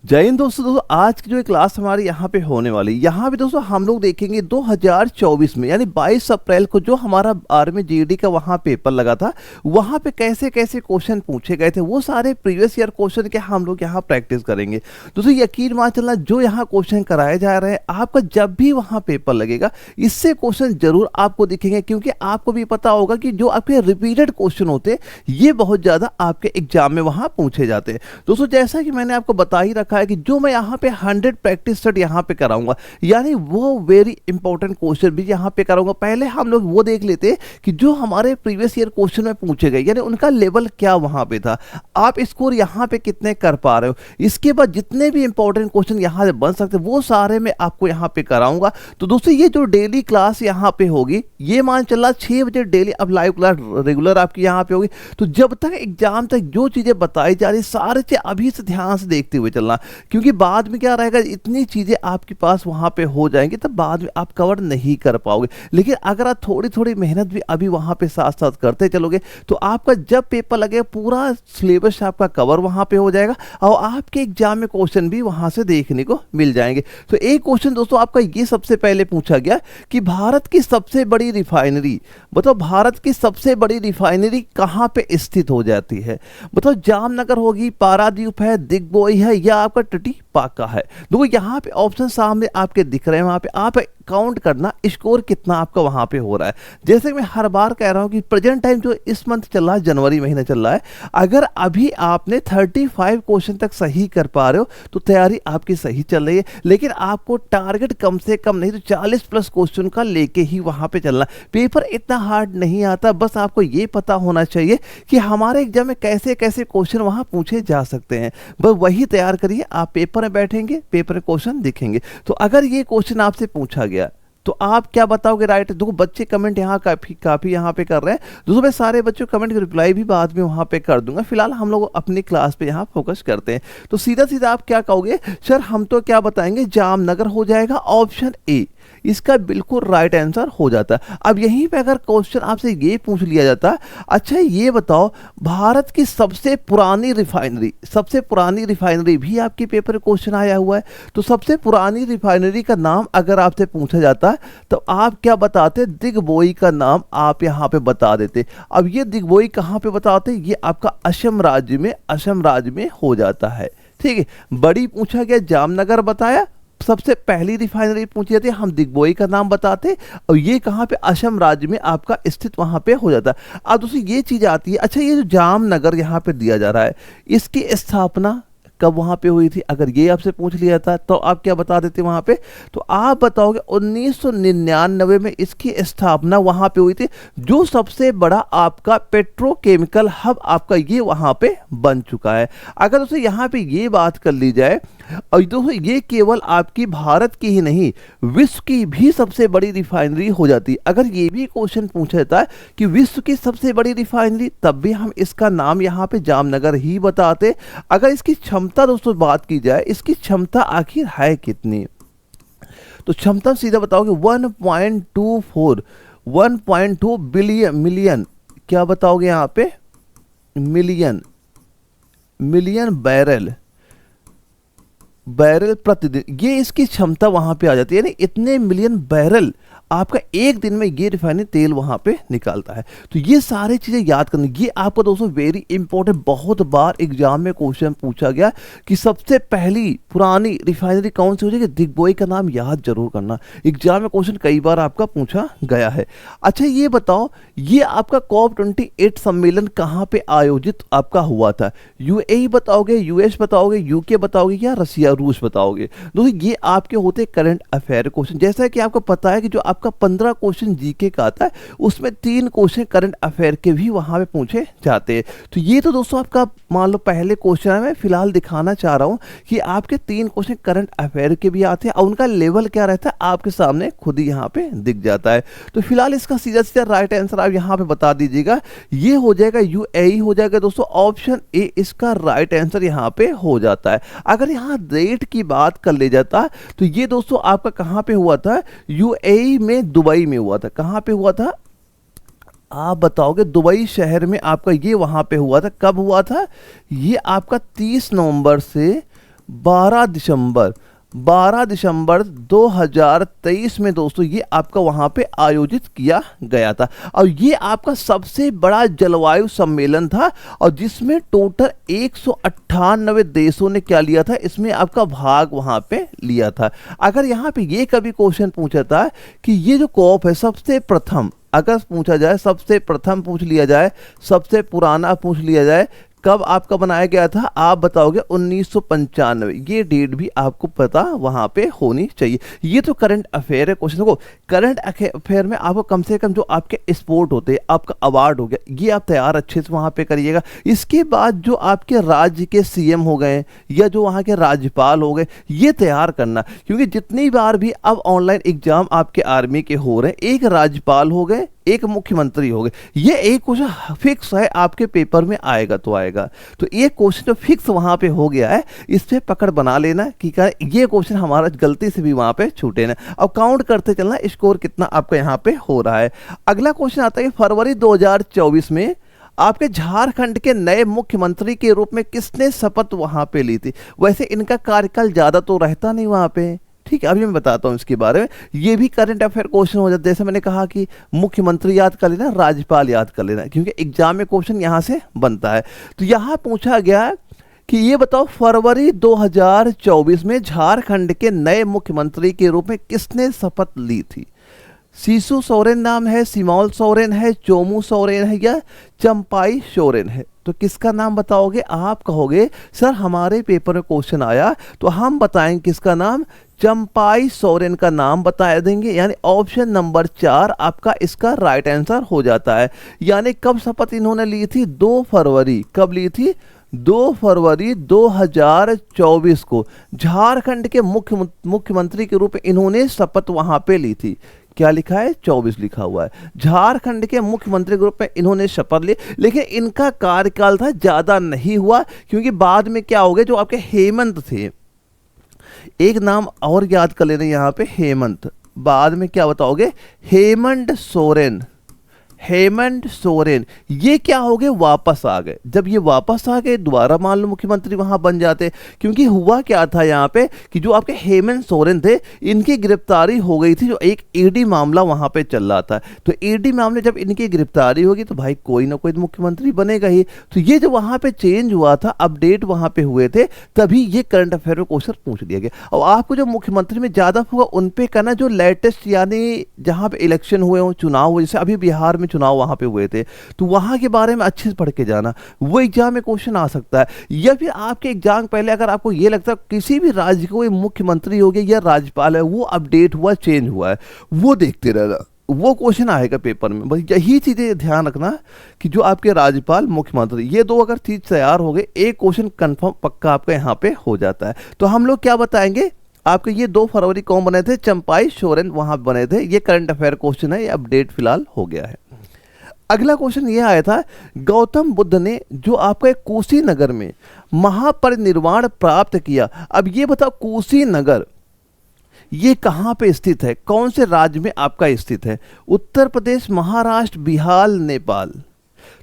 जय हिंद दोस्तों आज की जो क्लास हमारी यहाँ पे होने वाली यहाँ पे दोस्तों हम लोग देखेंगे 2024 में यानी 22 अप्रैल को जो हमारा आर्मी जीडी का वहाँ पेपर लगा था वहाँ पे कैसे कैसे क्वेश्चन पूछे गए थे वो सारे प्रीवियस ईयर क्वेश्चन के हम लोग यहाँ प्रैक्टिस करेंगे। दोस्तों यकीन मान चलना जो यहाँ क्वेश्चन कराए जा रहे हैं आपका जब भी वहाँ पेपर लगेगा इससे क्वेश्चन जरूर आपको दिखेंगे, क्योंकि आपको भी पता होगा कि जो आपके रिपीटेड क्वेश्चन होते हैं ये बहुत ज़्यादा आपके एग्जाम में वहाँ पूछे जाते हैं। दोस्तों जैसा कि मैंने आपको बता ही रखा है कि जो मैं यहाँ पे 100 प्रैक्टिस सेट यहाँ पे कराऊंगा यानी वो वेरी इंपॉर्टेंट क्वेश्चन भी यहाँ पे कराऊंगा। पहले हम लोग वो देख लेते हैं कि जो हमारे प्रीवियस ईयर क्वेश्चन में पूछे गए यानी उनका लेवल क्या वहाँ पे था, आप स्कोर यहाँ पे कितने कर पा रहे हो। इसके बाद जितने भी इंपॉर्टेंट क्वेश्चन यहाँ से बन सकते वो सारे मैं आपको यहाँ पे कराऊंगा। तो दोस्तों ये जो डेली क्लास यहाँ पे होगी ये मान चला 6 बजे डेली अब लाइव क्लास रेगुलर आपकी यहाँ पे होगी। तो जब तक एग्जाम तक जो चीजें बताई जा रही सारे चीज अभी से ध्यान से देखते हुए चलना, क्योंकि बाद में क्या रहेगा इतनी चीजें आपके पास वहां पे हो जाएंगी तब बाद में आप कवर नहीं कर पाओगे। लेकिन अगर आप थोड़ी थोड़ी मेहनत भी अभी वहां पे साथ साथ करते चलोगे तो आपका जब पेपर लगेगा पूरा सिलेबस आपका कवर वहां पे हो जाएगा और आपके एग्जाम में क्वेश्चन भी वहां से देखने को मिल जाएंगे। तो एक क्वेश्चन दोस्तों आपका ये सबसे पहले पूछा गया कि भारत की सबसे बड़ी रिफाइनरी बताओ, भारत की सबसे बड़ी रिफाइनरी कहां पे स्थित हो जाती है। बताओ जामनगर होगी, पारादीप है, दिग्बोई है या आपका टटीपाका है। देखो यहाँ पे ऑप्शन सामने आपके दिख रहे हैं, वहां पे आप काउंट करना स्कोर कितना आपका वहां पे हो रहा है। जैसे मैं हर बार कह रहा हूं कि प्रेजेंट टाइम जो इस मंथ चल रहा है जनवरी महीना चल रहा है, अगर अभी आपने 35 क्वेश्चन तक सही कर पा रहे हो तो तैयारी आपकी सही चल रही है। लेकिन आपको टारगेट कम से कम नहीं तो 40 प्लस क्वेश्चन का लेके ही वहां पे चलना। पेपर इतना हार्ड नहीं आता, बस आपको ये पता होना चाहिए कि हमारे एग्जाम में कैसे कैसे क्वेश्चन वहां पूछे जा सकते हैं। बस वही तैयार करिए, आप पेपर में बैठेंगे पेपर में क्वेश्चन दिखेंगे। तो अगर ये क्वेश्चन आपसे पूछा गया तो आप क्या बताओगे राइट। देखो बच्चे कमेंट यहाँ काफी यहाँ पे कर रहे हैं। दोस्तों मैं सारे बच्चों कमेंट की रिप्लाई भी बाद में वहां पे कर दूंगा, फिलहाल हम लोग अपनी क्लास पे यहाँ फोकस करते हैं। तो सीधा सीधा आप क्या कहोगे सर, हम तो क्या बताएंगे जामनगर हो जाएगा ऑप्शन ए, इसका बिल्कुल राइट आंसर हो जाता है। अब यहीं पे अगर क्वेश्चन आपसे ये पूछ लिया जाता, अच्छा ये बताओ भारत की सबसे पुरानी रिफाइनरी भी आपके पेपर क्वेश्चन आया हुआ है। तो सबसे पुरानी रिफाइनरी का नाम अगर आपसे पूछा जाता तो आप क्या बताते, दिग्बोई का नाम आप यहाँ पे बता देते। अब ये दिग्बोई कहाँ पे बताते, ये आपका असम राज्य में हो जाता है। ठीक है, बड़ी पूछा गया जामनगर बताया, सबसे पहली रिफाइनरी पूछी जाती है हम दिग्बोई का नाम बताते और ये कहाँ पे असम राज्य में आपका स्थित वहां पे हो जाता है। अब दूसरी ये चीज आती है, अच्छा ये जो जामनगर यहाँ पे दिया जा रहा है इसकी स्थापना कब वहां पे हुई थी, अगर ये आपसे पूछ लिया था तो आप क्या बता देते वहां पे। तो आप बताओगे 1999 में इसकी स्थापना वहां पे हुई थी, जो सबसे बड़ा आपका पेट्रोकेमिकल हब आपका ये वहां पे बन चुका है। अगर उसे यहाँ पे ये बात कर ली जाए और दोस्तों ये केवल आपकी भारत की ही नहीं विश्व की भी सबसे बड़ी रिफाइनरी हो जाती है। अगर ये भी क्वेश्चन पूछा जाता है कि विश्व की सबसे बड़ी रिफाइनरी, तब भी हम इसका नाम यहाँ पे जामनगर ही बताते। अगर इसकी क्षमता दोस्तों बात की जाए, इसकी क्षमता आखिर है कितनी, तो क्षमता सीधा बताओगे 1.2 मिलियन क्या बताओगे यहाँ पे, मिलियन बैरल प्रतिदिन, ये इसकी क्षमता वहां पे आ जाती है। यानी इतने मिलियन बैरल आपका एक दिन में ये रिफाइनरी तेल वहां पे निकालता है। तो ये सारी चीजें याद करनी, ये आपको दोस्तों वेरी इंपॉर्टेंट, बहुत बार एग्जाम में क्वेश्चन पूछा गया कि सबसे पहली पुरानी रिफाइनरी कौन सी हो जाएगी, दिग्बोई का नाम याद जरूर करना। एग्जाम में क्वेश्चन कई बार आपका पूछा गया है। अच्छा ये बताओ ये आपका COP28 सम्मेलन कहाँ पे आयोजित आपका हुआ था, यूएई बताओगे, यूएस बताओगे, यूके बताओगे या रसिया रूस बताओगे। दोस्तों ये आपके होते करंट अफेयर क्वेश्चन। जैसा कि आपको पता है कि जो आपका 15 क्वेश्चन जीके का आता है उसमें 3 क्वेश्चन करंट अफेयर के भी वहां पे पूछे जाते हैं। तो ये तो दोस्तों आपका मान लो पहले क्वेश्चन है, मैं फिलहाल दिखाना चाह रहा हूं कि आपके 3 क्वेश्चन करंट अफेयर के भी आते हैं और उनका लेवल क्या रहता है आपके सामने खुद ही यहाँ पे दिख जाता है। तो फिलहाल इसका सीधा सीधा राइट आंसर आप यहाँ पे बता दीजिएगा, ये हो जाएगा यूएई हो जाएगा दोस्तों, ऑप्शन ए इसका राइट आंसर यहाँ पे हो जाता है। अगर यहाँ डेट की बात कर ले जाता तो ये दोस्तों आपका कहां पे हुआ था, यूएई में दुबई में हुआ था। कहां पे हुआ था आप बताओगे, दुबई शहर में आपका ये वहां पे हुआ था। कब हुआ था, ये आपका 30 नवंबर से 12 दिसंबर 2023 में दोस्तों ये आपका वहां पे आयोजित किया गया था। और ये आपका सबसे बड़ा जलवायु सम्मेलन था और जिसमें टोटल 198 देशों ने क्या लिया था, इसमें आपका भाग वहां पे लिया था। अगर यहाँ पे ये कभी क्वेश्चन पूछा था कि ये जो कॉप है सबसे प्रथम, अगर पूछा जाए सबसे प्रथम पूछ लिया जाए, सबसे पुराना पूछ लिया जाए, कब आपका बनाया गया था, आप बताओगे 1995। ये डेट भी आपको पता वहां पे होनी चाहिए। ये तो करंट अफेयर है क्वेश्चन को। करंट अफेयर में आपको कम से कम जो आपके स्पोर्ट होते हैं, आपका अवार्ड हो गया, ये आप तैयार अच्छे से वहां पे करिएगा। इसके बाद जो आपके राज्य के सीएम हो गए या जो वहां के राज्यपाल हो गए, ये तैयार करना, क्योंकि जितनी बार भी अब ऑनलाइन एग्जाम आपके आर्मी के हो रहे हैं, एक राज्यपाल हो गए, एक मुख्यमंत्री हो गए, ये एक क्वेश्चन फिक्स है आपके पेपर में आएगा तो आएगा। तो ये क्वेश्चन जो फिक्स वहां पे हो गया है, इस पे पकड़ बना लेना कि ये क्वेश्चन हमारा गलती से भी वहां पे छूटे ना। और काउंट करते चलना स्कोर कितना आपका यहाँ पे हो रहा है। अगला क्वेश्चन आता है फरवरी 2024 में आपके झारखंड के नए मुख्यमंत्री के रूप में किसने शपथ वहां पे ली थी। वैसे इनका कार्यकाल ज्यादा तो रहता नहीं वहां पे, ठीक है, अभी मैं बताता हूँ इसके बारे में। ये भी करंट अफेयर क्वेश्चन हो जाता है। जैसे मैंने कहा कि मुख्यमंत्री याद कर लेना, राज्यपाल याद कर लेना, क्योंकि एग्जाम में क्वेश्चन यहाँ से बनता है। तो यहाँ पूछा गया कि ये बताओ फरवरी 2024 में झारखंड के नए मुख्यमंत्री के रूप में किसने शपथ ली थी। शिशु सोरेन नाम है, सिमोल सोरेन है, चोमू सोरेन है या चंपाई सोरेन है। तो किसका नाम बताओगे। आप कहोगे सर हमारे पेपर में क्वेश्चन आया तो हम बताएंगे किसका नाम, चंपाई सोरेन का नाम बता देंगे। यानी ऑप्शन नंबर 4 आपका इसका राइट आंसर हो जाता है। यानी कब शपथ इन्होंने ली थी, 2 फरवरी। कब ली थी, 2 फरवरी 2024 को झारखंड के मुख्यमंत्री के रूप में इन्होंने शपथ वहां पे ली थी। क्या लिखा है, 24 लिखा हुआ है। झारखंड के मुख्यमंत्री के रूप में इन्होंने शपथ ली, लेकिन इनका कार्यकाल था ज्यादा नहीं हुआ, क्योंकि बाद में क्या हो गया, जो आपके हेमंत थे, एक नाम और याद कर लेना यहाँ पे, हेमंत। बाद में क्या बताओगे, हेमंत सोरेन। हेमंत सोरेन ये क्या हो गए, वापस आ गए। जब ये वापस आ गए दोबारा मान लो मुख्यमंत्री वहां बन जाते, क्योंकि हुआ क्या था यहाँ पे कि जो आपके हेमंत सोरेन थे इनकी गिरफ्तारी हो गई थी, जो एक ईडी मामला वहां पे चल रहा था। तो ईडी मामले जब इनकी गिरफ्तारी होगी तो भाई कोई ना कोई तो मुख्यमंत्री बनेगा ही। तो ये जो वहां पे चेंज हुआ था, अपडेट वहां पे हुए थे, तभी ये करंट अफेयर में क्वेश्चन पूछ दिया गया। और आपको जो मुख्यमंत्री में ज्यादा होगा उन पे करना जो लेटेस्ट, यानी जहां पे इलेक्शन हुए हो, चुनाव हुए, जैसे अभी बिहार में चुनाव वहां पे हुए थे, तो वहां के बारे में अच्छे से पढ़ के जाना, वो एग्जाम में क्वेश्चन आ सकता है। या फिर आपके एग्जाम पहले अगर आपको ये लगता है किसी भी राज्य को मुख्यमंत्री हो गया या राज्यपाल है, वो अपडेट हुआ, चेंज हुआ है, वो देखते रहना, वो क्वेश्चन आएगा पेपर में। बस यही चीजें ध्यान रखना कि जो आपके राज्यपाल, मुख्यमंत्री, ये दो अगर चीज तैयार हो गए, एक क्वेश्चन कंफर्म पक्का आपका यहाँ पे हो जाता है। तो हम लोग क्या बताएंगे आपके, ये 2 फरवरी कौन बने थे, चंपाई सोरेन वहां बने थे। ये करंट अफेयर क्वेश्चन है, ये अपडेट फिलहाल हो गया है। अगला क्वेश्चन ये आया था, गौतम बुद्ध ने जो आपका कुशीनगर में महापरिनिर्वाण प्राप्त किया। अब ये बताओ कुशीनगर ये कहाँ पे स्थित है, कौन से राज्य में आपका स्थित है, उत्तर प्रदेश, महाराष्ट्र, बिहार, नेपाल।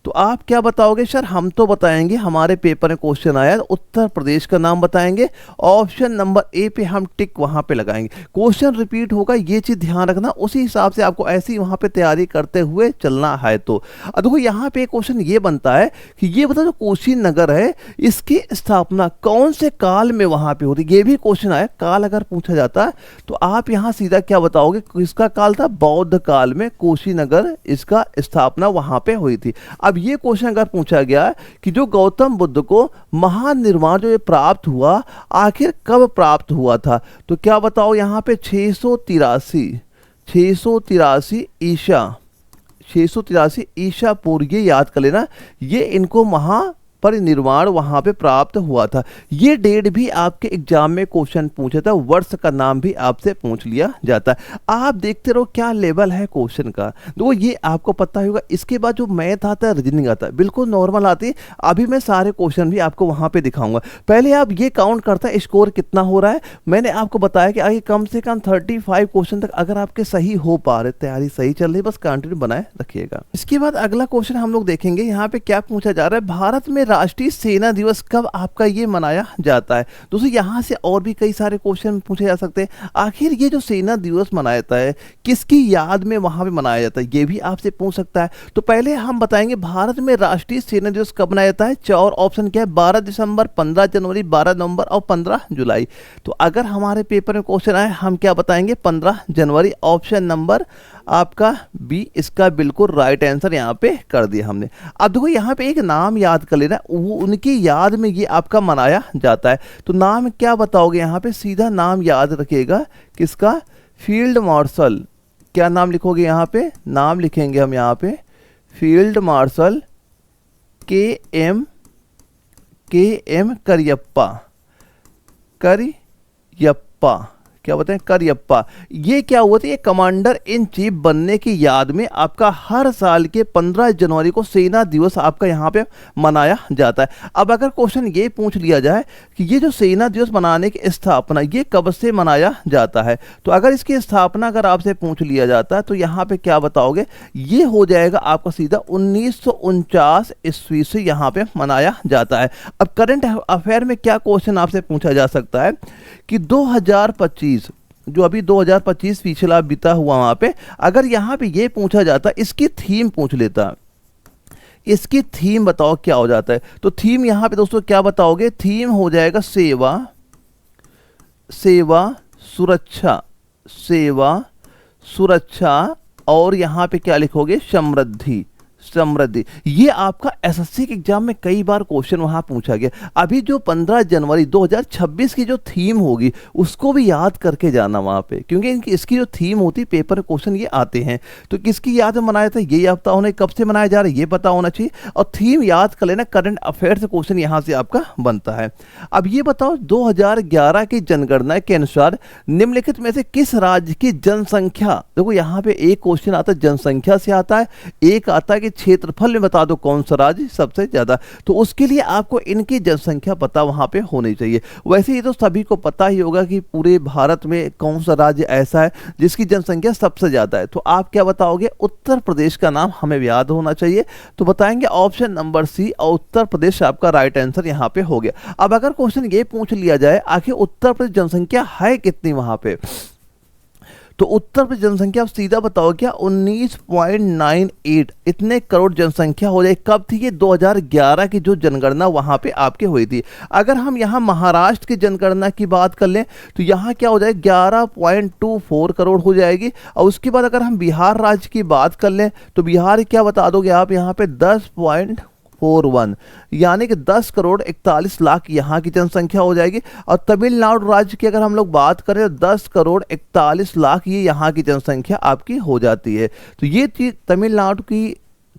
तो आप क्या बताओगे सर, हम तो बताएंगे, हमारे पेपर में क्वेश्चन आया तो उत्तर प्रदेश का नाम बताएंगे। ऑप्शन नंबर ए पे हम टिक वहां पे लगाएंगे। क्वेश्चन रिपीट होगा, ये चीज ध्यान रखना, उसी हिसाब से आपको ऐसी वहां पे तैयारी करते हुए चलना है। तो देखो यहाँ पे क्वेश्चन ये बनता है कि ये बताओ जो कुशीनगर है इसकी स्थापना कौन से काल में वहां पे होती, ये भी क्वेश्चन आया। काल अगर पूछा जाता है तो आप यहाँ सीधा क्या बताओगे, किसका काल था, बौद्ध काल में कुशीनगर इसका स्थापना वहां पे हुई थी। अब ये क्वेश्चन अगर पूछा गया कि जो गौतम बुद्ध को महानिर्वाण जो ये प्राप्त हुआ, आखिर कब प्राप्त हुआ था, तो क्या बताओ यहाँ पे 683 ईसा पूर्व, ये याद कर लेना, ये इनको महापरिनिर्वाण वहां पे प्राप्त हुआ था। ये डेट भी आपके एग्जाम में क्वेश्चन पूछा था, वर्ष का नाम भी आपसे पूछ लिया जाता है। आप देखते रहो क्या लेवल है क्वेश्चन का, तो ये आपको पता होगा। इसके बाद जो मैथ आता है, रीजनिंग आता है, बिल्कुल नॉर्मल आती है। अभी मैं सारे क्वेश्चन भी आपको वहां पे दिखाऊंगा। पहले आप ये काउंट करता है स्कोर कितना हो रहा है। मैंने आपको बताया कि आगे कम से कम 35 क्वेश्चन तक अगर आपके सही हो पा रहे, तैयारी सही चल रही, बस कंटिन्यू बनाए रखिएगा। इसके बाद अगला क्वेश्चन हम लोग देखेंगे, यहाँ पे क्या पूछा जा रहा है, भारत में राष्ट्रीय सेना दिवस कब आपका ये मनाया जाता है? दोस्तों यहाँ से और भी कई सारे क्वेश्चन पूछे जा सकते हैं। आखिर ये जो सेना दिवस मनाया जाता है किसकी याद में वहाँ पे मनाया जाता है, ये भी आपसे पूछ सकता है। तो पहले हम बताएंगे भारत में राष्ट्रीय सेना दिवस कब मनाया जाता है। चार ऑप्शन क्या है, 12 दिसंबर, 15 जनवरी, 12 नवंबर और 15 जुलाई। तो अगर हमारे पेपर में क्वेश्चन आए हम क्या बताएंगे, 15 जनवरी। ऑप्शन नंबर आपका बी इसका बिल्कुल राइट आंसर यहाँ पे कर दिया हमने। अब देखो यहाँ पे एक नाम याद कर लेना, वो उनकी याद में ये आपका मनाया जाता है। तो नाम क्या बताओगे यहाँ पे, सीधा नाम याद रखिएगा किसका, फील्ड मार्शल। क्या नाम लिखोगे यहाँ पे, नाम लिखेंगे हम यहाँ पे फील्ड मार्शल के एम करियप्पा। करियप्पा क्या बताएं, करियप्पा। ये क्या हुआ था, ये कमांडर इन चीफ बनने की याद में आपका हर साल के 15 जनवरी को सेना दिवस आपका यहाँ पे मनाया जाता है। अब अगर क्वेश्चन ये पूछ लिया जाए कि ये जो सेना दिवस मनाने की स्थापना ये कब से मनाया जाता है, तो अगर इसकी स्थापना अगर आपसे पूछ लिया जाता है तो यहाँ पे क्या बताओगे, ये हो जाएगा आपका सीधा 1949 ईस्वी से यहाँ पे मनाया जाता है। अब करंट अफेयर में क्या क्वेश्चन आपसे पूछा जा सकता है कि 2025 जो अभी 2025 पिछला बीता हुआ वहां पे, अगर यहां पे ये पूछा जाता, इसकी थीम पूछ लेता, इसकी थीम बताओ क्या हो जाता है। तो थीम यहां पे दोस्तों क्या बताओगे, थीम हो जाएगा सेवा, सेवा सुरक्षा, सेवा सुरक्षा, और यहां पे क्या लिखोगे, समृद्धि, समृद्धि। ये आपका एसएससी के एग्जाम में कई बार क्वेश्चन वहां पूछा गया। अभी जो 15 जनवरी 2026 की जो थीम होगी उसको भी याद करके जाना वहां पे, क्योंकि इसकी जो थीम होती पेपर क्वेश्चन ये आते हैं। तो किसकी याद में मनाया था ये पता होना, कब से मनाया जा रहा है ये पता होना चाहिए, और थीम याद कर लेना। करंट अफेयर से क्वेश्चन यहां से आपका बनता है। अब ये बताओ 2011 की जनगणना के अनुसार निम्नलिखित में से किस राज्य की जनसंख्या, देखो यहाँ पे एक क्वेश्चन आता है जनसंख्या से आता है, एक आता है कि क्षेत्रफल में बता दो कौन सा राज्य सबसे ज्यादा। तो उसके लिए आपको इनकी जनसंख्या पता वहां पे होनी चाहिए। वैसे ये तो सभी को पता ही होगा कि पूरे भारत में कौन सा राज्य ऐसा है जिसकी जनसंख्या सबसे ज्यादा है। तो आप क्या बताओगे, उत्तर प्रदेश का नाम हमें याद होना चाहिए। तो बताएंगे ऑप्शन नंबर सी, और उत्तर प्रदेश आपका राइट आंसर यहाँ पे हो गया। अब अगर क्वेश्चन ये पूछ लिया जाए आखिर उत्तर प्रदेश जनसंख्या है कितनी वहां पे, तो उत्तर प्रदेश जनसंख्या आप सीधा बताओ क्या, 19.98 इतने करोड़ जनसंख्या हो जाए। कब थी ये, 2011 की जो जनगणना वहां पे आपके हुई थी। अगर हम यहाँ महाराष्ट्र की जनगणना की बात कर लें तो यहाँ क्या हो जाए, 11.24 करोड़ हो जाएगी। और उसके बाद अगर हम बिहार राज्य की बात कर लें तो बिहार क्या बता दोगे आप यहाँ पे 10.41, यानी कि 10 करोड़ 41 लाख यहाँ की जनसंख्या हो जाएगी। और तमिलनाडु राज्य की अगर हम लोग बात करें तो 10 करोड़ 41 लाख ये यहाँ की जनसंख्या आपकी हो जाती है। तो ये चीज तमिलनाडु की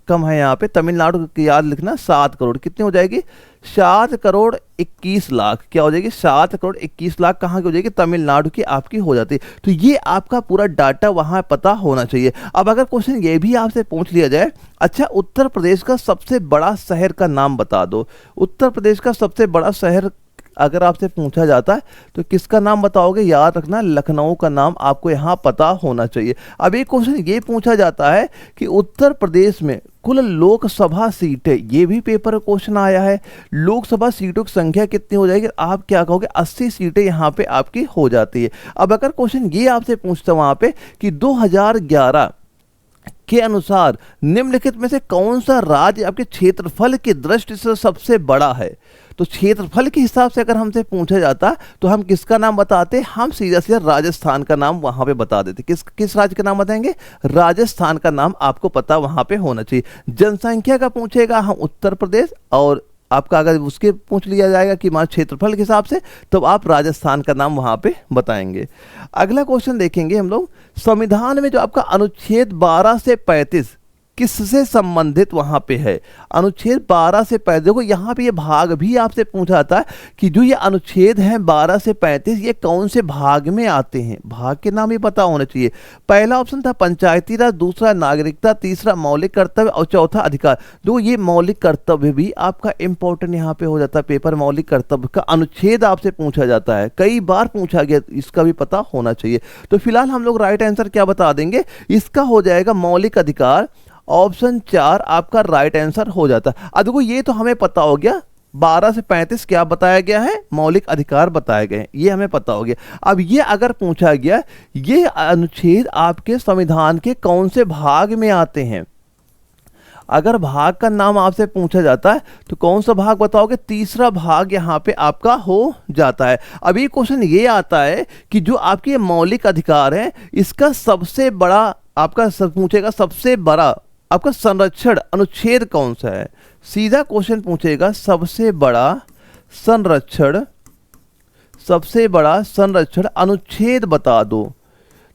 कम है, यहाँ पे तमिलनाडु की याद लिखना, 7 करोड़ कितनी हो जाएगी, 7 करोड़ 21 लाख क्या हो जाएगी, 7 करोड़ 21 लाख कहाँ की हो जाएगी, तमिलनाडु की आपकी हो जाती है। तो ये आपका पूरा डाटा वहां पता होना चाहिए। अब अगर क्वेश्चन ये भी आपसे पूछ लिया जाए, अच्छा उत्तर प्रदेश का सबसे बड़ा शहर का नाम बता दो, उत्तर प्रदेश का सबसे बड़ा शहर अगर आपसे पूछा जाता है तो किसका नाम बताओगे, याद रखना लखनऊ का नाम आपको यहाँ पता होना चाहिए। अब एक क्वेश्चन ये पूछा जाता है कि उत्तर प्रदेश में कुल लोकसभा सीटें, ये भी पेपर क्वेश्चन आया है, लोकसभा सीटों की संख्या कितनी हो जाएगी, आप क्या कहोगे, 80 सीटें यहाँ पे आपकी हो जाती है। अब अगर क्वेश्चन ये आपसे पूछता है वहां पे कि 2011 के अनुसार निम्नलिखित में से कौन सा राज्य आपके क्षेत्रफल की दृष्टि से सबसे बड़ा है, तो क्षेत्रफल के हिसाब से अगर हमसे पूछा जाता तो हम किसका नाम बताते, हम सीधा सीधा राजस्थान का नाम वहां पे बता देते। किस राज्य का नाम बताएंगे, राजस्थान का नाम आपको पता वहां पे होना चाहिए। जनसंख्या का पूछेगा हम उत्तर प्रदेश, और आपका अगर उसके पूछ लिया जाएगा कि मान क्षेत्रफल के हिसाब से, तो आप राजस्थान का नाम वहां पे बताएंगे। अगला क्वेश्चन देखेंगे हम लोग, संविधान में जो आपका अनुच्छेद 12 से 35 किससे संबंधित वहां पे है, अनुच्छेद 12 से 35, देखो यहाँ पे ये भाग भी आपसे पूछा जाता है कि जो ये अनुच्छेद है 12 से 35 ये कौन से भाग में आते हैं, भाग के नाम ही पता होना चाहिए। पहला ऑप्शन था पंचायती राज, दूसरा नागरिकता, तीसरा मौलिक कर्तव्य और चौथा अधिकार। देखो ये मौलिक कर्तव्य भी आपका इंपॉर्टेंट यहाँ पे हो जाता है पेपर, मौलिक कर्तव्य का अनुच्छेद आपसे पूछा जाता है, कई बार पूछा गया, इसका भी पता होना चाहिए। तो फिलहाल हम लोग राइट आंसर क्या बता देंगे, इसका हो जाएगा मौलिक अधिकार, ऑप्शन 4 आपका राइट आंसर हो जाता। अब देखो ये तो हमें पता हो गया, 12 से 35 क्या बताया गया है, मौलिक अधिकार बताए गए हैं, ये हमें पता हो गया। अब ये अगर पूछा गया ये अनुच्छेद आपके संविधान के कौन से भाग में आते हैं, अगर भाग का नाम आपसे पूछा जाता है तो कौन सा भाग बताओगे, तीसरा भाग यहाँ पे आपका हो जाता है। अभी क्वेश्चन ये आता है कि जो आपके मौलिक अधिकार हैं इसका सबसे बड़ा आपका पूछेगा, सबसे बड़ा आपका संरक्षण अनुच्छेद कौन सा है, सीधा क्वेश्चन पूछेगा सबसे बड़ा संरक्षण अनुच्छेद बता दो।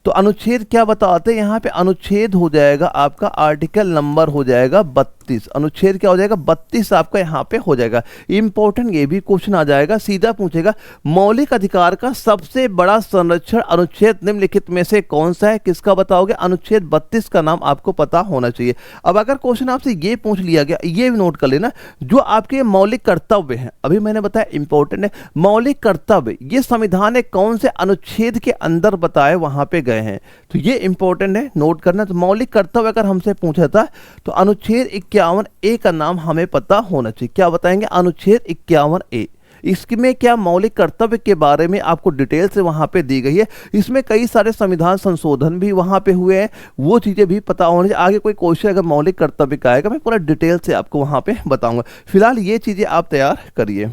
तो अनुच्छेद क्या बताते हैं यहाँ पे, अनुच्छेद हो जाएगा आपका आर्टिकल नंबर हो जाएगा 32, अनुच्छेद क्या हो जाएगा 32 आपका यहाँ पे हो जाएगा। इंपॉर्टेंट ये भी क्वेश्चन आ जाएगा, सीधा पूछेगा मौलिक अधिकार का सबसे बड़ा संरक्षण अनुच्छेद निम्नलिखित में से कौन सा है, किसका बताओगे, अनुच्छेद 32 का नाम आपको पता होना चाहिए। अब अगर क्वेश्चन आपसे ये पूछ लिया गया, ये भी नोट कर लेना, जो आपके मौलिक कर्तव्य हैं, अभी मैंने बताया इंपॉर्टेंट है, मौलिक कर्तव्य ये संविधान ने कौन से अनुच्छेद के अंदर बताए वहां पे गए हैं, तो ये इंपॉर्टेंट है नोट करना। तो मौलिक कर्तव्य अगर हमसे पूछा था तो अनुच्छेद 51A का नाम हमें पता होना चाहिए। क्या बताएंगे, अनुच्छेद 51A। इसमें क्या मौलिक कर्तव्य के बारे में आपको डिटेल से वहां पे दी गई है, इसमें कई सारे संविधान संशोधन भी वहां पे हुए हैं, वो चीजें भी पता होनी चाहिए। आगे कोई क्वेश्चन अगर मौलिक कर्तव्य का आएगा मैं पूरा डिटेल से आपको वहां पे बताऊंगा। फिलहाल ये चीजें आप तैयार करिए।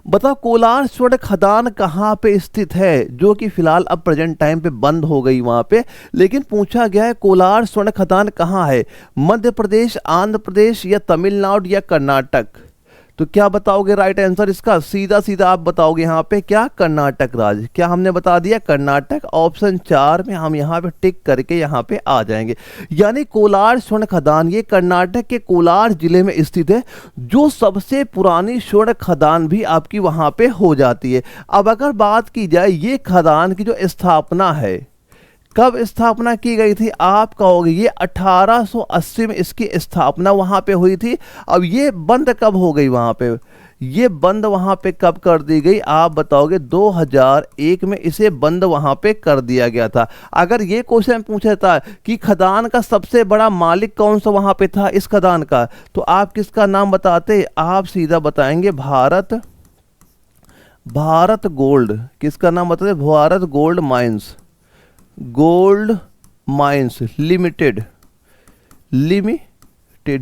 बताओ कोलार स्वर्ण खदान कहाँ पे स्थित है, जो कि फिलहाल अब प्रेजेंट टाइम पे बंद हो गई वहां पे, लेकिन पूछा गया है कोलार स्वर्ण खदान कहाँ है, मध्य प्रदेश, आंध्र प्रदेश या तमिलनाडु या कर्नाटक। तो क्या बताओगे राइट आंसर इसका, सीधा सीधा आप बताओगे यहाँ पे क्या, कर्नाटक राज्य। क्या हमने बता दिया, कर्नाटक। ऑप्शन 4 में हम यहाँ पे टिक करके यहाँ पे आ जाएंगे। यानी कोलार स्वर्ण खदान ये कर्नाटक के कोलार जिले में स्थित है, जो सबसे पुरानी स्वर्ण खदान भी आपकी वहां पे हो जाती है। अब अगर बात की जाए ये खदान की जो स्थापना है, कब स्थापना की गई थी, आप कहोगे ये 1880 में इसकी स्थापना वहां पे हुई थी। अब ये बंद कब हो गई वहां पे, ये बंद वहां पे कब कर दी गई, आप बताओगे 2001 में इसे बंद वहां पे कर दिया गया था। अगर ये क्वेश्चन पूछा था कि खदान का सबसे बड़ा मालिक कौन सा वहां पे था इस खदान का, तो आप किसका नाम बताते, आप सीधा बताएंगे भारत गोल्ड। किसका नाम बताते, भारत गोल्ड माइंस लिमिटेड।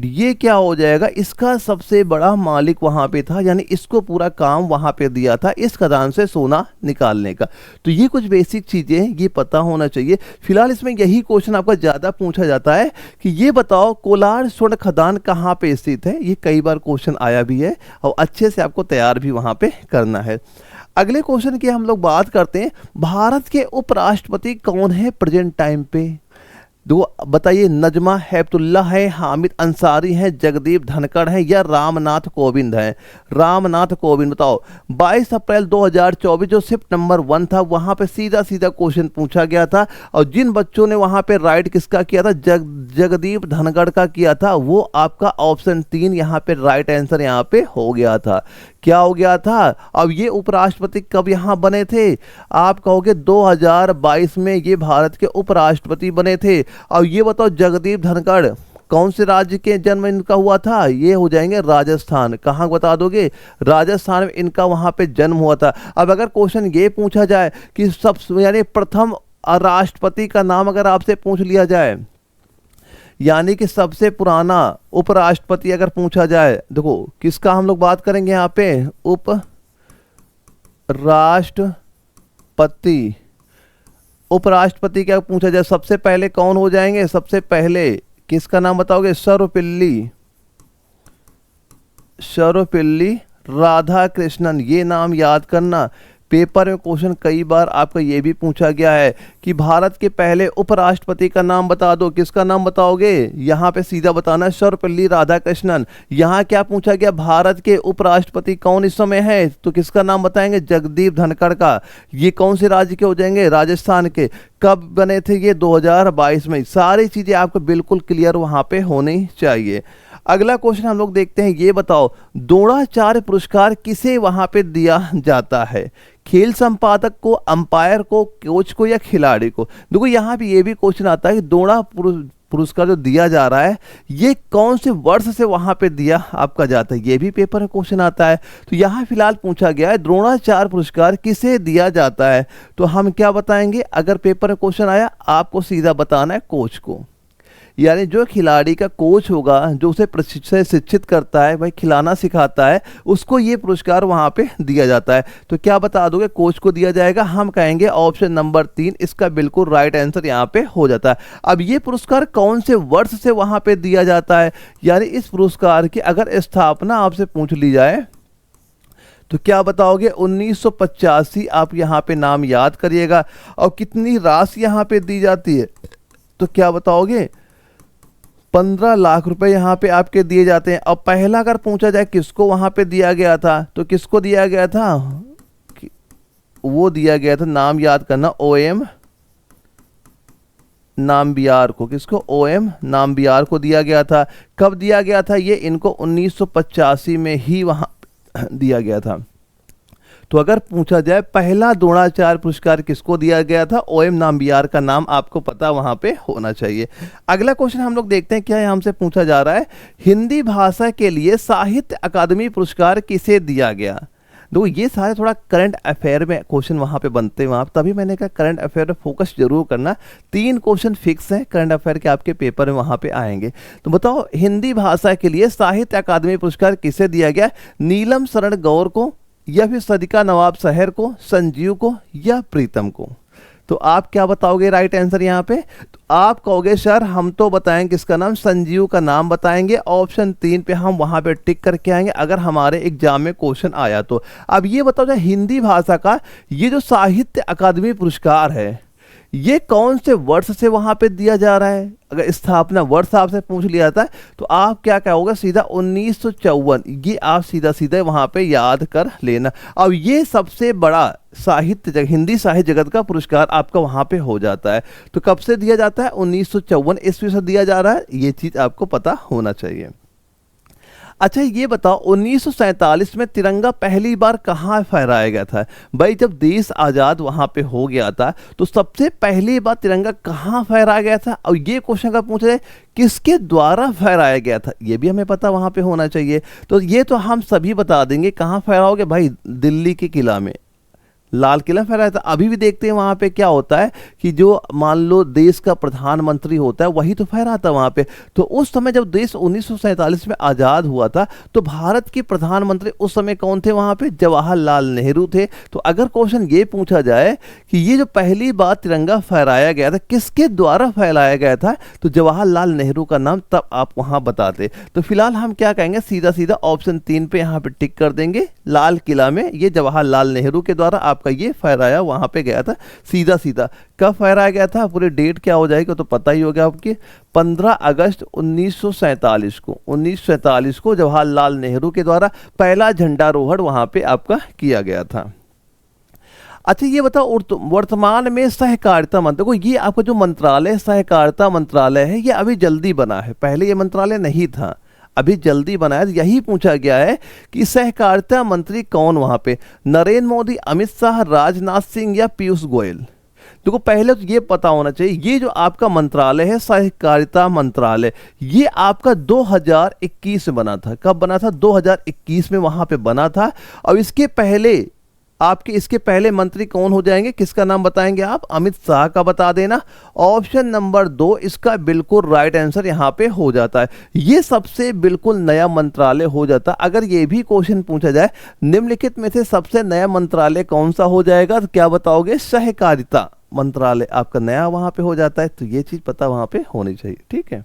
ये क्या हो जाएगा, इसका सबसे बड़ा मालिक वहां पे था, यानी इसको पूरा काम वहां पे दिया था इस खदान से सोना निकालने का। तो ये कुछ बेसिक चीजें हैं, ये पता होना चाहिए। फिलहाल इसमें यही क्वेश्चन आपका ज्यादा पूछा जाता है कि ये बताओ कोलार स्वर्ण खदान कहाँ पे स्थित है, ये कई बार क्वेश्चन आया भी है और अच्छे से आपको तैयार भी वहां पे करना है। अगले क्वेश्चन की हम लोग बात करते हैं, भारत के उपराष्ट्रपति कौन है प्रेजेंट टाइम पे, दो बताइए, नजमा हेपतुल्ला है, हामिद अंसारी है, जगदीप धनखड़ है या रामनाथ कोविंद है। रामनाथ कोविंद बताओ। 22 अप्रैल 2024 जो शिफ्ट नंबर 1 था वहां पे सीधा सीधा क्वेश्चन पूछा गया था, और जिन बच्चों ने वहां पे राइट किसका किया था, जगदीप धनखड़ का किया था, वो आपका ऑप्शन 3 यहाँ पे राइट आंसर यहाँ पे हो गया था। क्या हो गया था, अब ये उपराष्ट्रपति कब यहाँ बने थे, आप कहोगे 2022 में ये भारत के उपराष्ट्रपति बने थे। अब ये बताओ जगदीप धनखड़ कौन से राज्य के जन्म इनका हुआ था, ये हो जाएंगे राजस्थान। कहाँ बता दोगे, राजस्थान में इनका वहां पे जन्म हुआ था। अब अगर क्वेश्चन ये पूछा जाए कि सब यानी प्रथम राष्ट्रपति का नाम अगर आपसे पूछ लिया जाए, यानी कि सबसे पुराना उपराष्ट्रपति अगर पूछा जाए, देखो किसका हम लोग बात करेंगे यहाँ पे, उपराष्ट्रपति क्या पूछा जाए, सबसे पहले कौन हो जाएंगे, सबसे पहले किसका नाम बताओगे, सर्वपल्ली राधाकृष्णन। ये नाम याद करना, पेपर में क्वेश्चन कई बार आपका ये भी पूछा गया है कि भारत के पहले उपराष्ट्रपति का नाम बता दो, किसका नाम बताओगे, यहाँ पे सीधा बताना सर्वपल्ली राधाकृष्णन। यहाँ क्या पूछा गया, भारत के उपराष्ट्रपति कौन इस समय है, तो किसका नाम बताएंगे, जगदीप धनखड़ का। ये कौन से राज्य के हो जाएंगे, राजस्थान के। कब बने थे ये, 2022 में। सारी चीजें आपको बिल्कुल क्लियर वहां पे होनी चाहिए। अगला क्वेश्चन हम लोग देखते हैं, ये बताओ द्रोणाचार्य पुरस्कार किसे वहां पे दिया जाता है, खेल संपादक को, अंपायर को, कोच को या खिलाड़ी को। देखो यहाँ भी ये भी क्वेश्चन आता है कि पुरस्कार जो दिया जा रहा है ये कौन से वर्ष से वहां पे दिया आपका जाता है, ये भी पेपर में क्वेश्चन आता है। तो यहाँ फिलहाल पूछा गया है द्रोणाचार्य पुरस्कार किसे दिया जाता है, तो हम क्या बताएंगे, अगर पेपर में क्वेश्चन आया आपको सीधा बताना है कोच को, यानी जो खिलाड़ी का कोच होगा, जो उसे प्रशिक्षण शिक्षित करता है, भाई खिलाना सिखाता है, उसको ये पुरस्कार वहां पे दिया जाता है। तो क्या बता दोगे, कोच को दिया जाएगा, हम कहेंगे ऑप्शन नंबर 3 इसका बिल्कुल राइट आंसर यहाँ पे हो जाता है। अब ये पुरस्कार कौन से वर्ष से वहां पे दिया जाता है, यानी इस पुरस्कार की अगर स्थापना आपसे पूछ ली जाए तो क्या बताओगे, 1985 आप यहाँ पे नाम याद करिएगा। और कितनी राशि यहाँ पे दी जाती है, तो क्या बताओगे, 15 लाख रुपए यहाँ पे आपके दिए जाते हैं। अब पहला अगर पूछा जाए किसको वहां पे दिया गया था, तो किसको दिया गया था, वो दिया गया था, नाम याद करना, OM नाम्बियार को, किसको, OM नाम्बियार को दिया गया था। कब दिया गया था ये, इनको 1985 में ही वहां दिया गया था। तो अगर पूछा जाए पहला द्रोणाचार्य पुरस्कार किसको दिया गया था, OM नाम्बियार का नाम आपको पता वहां पे होना चाहिए। अगला क्वेश्चन हम लोग देखते हैं क्या है, हमसे पूछा जा रहा है हिंदी भाषा के लिए साहित्य अकादमी पुरस्कार किसे दिया गया। देखो ये सारे थोड़ा करंट अफेयर में क्वेश्चन वहाँ पे बनते हैं, वहाँ तभी मैंने कहा करंट अफेयर में फोकस जरूर करना। 3 क्वेश्चन फिक्स हैं करंट अफेयर के आपके पेपर में वहाँ पे आएंगे। तो बताओ हिंदी भाषा के लिए साहित्य अकादमी पुरस्कार किसे दिया गया, नीलम शरण गौर को, या फिर सदिका नवाब शहर को, संजीव को, या प्रीतम को। तो आप क्या बताओगे राइट आंसर यहाँ पे, तो आप कहोगे सर हम तो बताएंगे किसका नाम, संजीव का नाम बताएंगे। ऑप्शन 3 पे हम वहां पे टिक करके आएंगे अगर हमारे एग्जाम में क्वेश्चन आया तो। अब ये बताओ जो हिंदी भाषा का ये जो साहित्य अकादमी पुरस्कार है ये कौन से वर्ष से वहां पे दिया जा रहा है, अगर स्थापना वर्ष आपसे पूछ लिया जाता है तो आप क्या कहोगे, सीधा 1954, ये आप सीधा सीधा वहां पे याद कर लेना। अब ये सबसे बड़ा साहित्य हिंदी साहित्य जगत का पुरस्कार आपका वहां पे हो जाता है। तो कब से दिया जाता है, 1954 ईस्वी से दिया जा रहा है, ये चीज आपको पता होना चाहिए। अच्छा ये बताओ 1947 में तिरंगा पहली बार कहाँ फहराया गया था। भाई जब देश आज़ाद वहाँ पे हो गया था तो सबसे पहली बार तिरंगा कहाँ फहराया गया था, और ये क्वेश्चन का पूछ रहे किसके द्वारा फहराया गया था, ये भी हमें पता वहाँ पे होना चाहिए। तो ये तो हम सभी बता देंगे, कहाँ फहराओगे भाई, दिल्ली के किला में लाल किला फहराया था। अभी भी देखते हैं वहाँ पे क्या होता है कि जो मान लो देश का प्रधानमंत्री होता है वही तो फहराता वहाँ पे। तो उस समय जब देश 1947 में आज़ाद हुआ था तो भारत के प्रधानमंत्री उस समय कौन थे वहाँ पे, जवाहरलाल नेहरू थे। तो अगर क्वेश्चन ये पूछा जाए कि ये जो पहली बार तिरंगा फहराया गया था किसके द्वारा फहराया गया था, तो जवाहरलाल नेहरू का नाम तब आप वहाँ बताते। तो फिलहाल हम क्या कहेंगे, सीधा सीधा ऑप्शन 3 पे यहाँ पे टिक कर देंगे, लाल किला में ये जवाहरलाल नेहरू के द्वारा आपका ये फहराया वहां पे गया था। सीधा सीधा कब फहराया गया था, पूरी डेट क्या हो जाएगी तो पता ही होगा आपके, 15 अगस्त 1947 को जवाहरलाल नेहरू के द्वारा पहला झंडारोहण वहां पे आपका किया गया था। अच्छा ये बताओ वर्तमान में सहकारिता मंत्री को, ये आपका जो मंत्रालय सहकारिता मंत्रालय है ये अभी जल्दी बना है, पहले ये मंत्रालय नहीं था, अभी जल्दी बनाया। यही पूछा गया है कि सहकारिता मंत्री कौन वहां पे, नरेंद्र मोदी, अमित शाह, राजनाथ सिंह या पीयूष गोयल। देखो पहले तो ये पता होना चाहिए ये जो आपका मंत्रालय है सहकारिता मंत्रालय ये आपका 2021 में बना था। कब बना था, 2021 में वहां पे बना था। और इसके पहले मंत्री कौन हो जाएंगे, किसका नाम बताएंगे आप, अमित शाह का बता देना। ऑप्शन नंबर 2 इसका बिल्कुल राइट आंसर यहाँ पे हो जाता है। ये सबसे बिल्कुल नया मंत्रालय हो जाता है। अगर ये भी क्वेश्चन पूछा जाए निम्नलिखित में से सबसे नया मंत्रालय कौन सा हो जाएगा, तो क्या बताओगे, सहकारिता मंत्रालय आपका नया वहां पे हो जाता है। तो ये चीज पता वहां पे होनी चाहिए, ठीक है।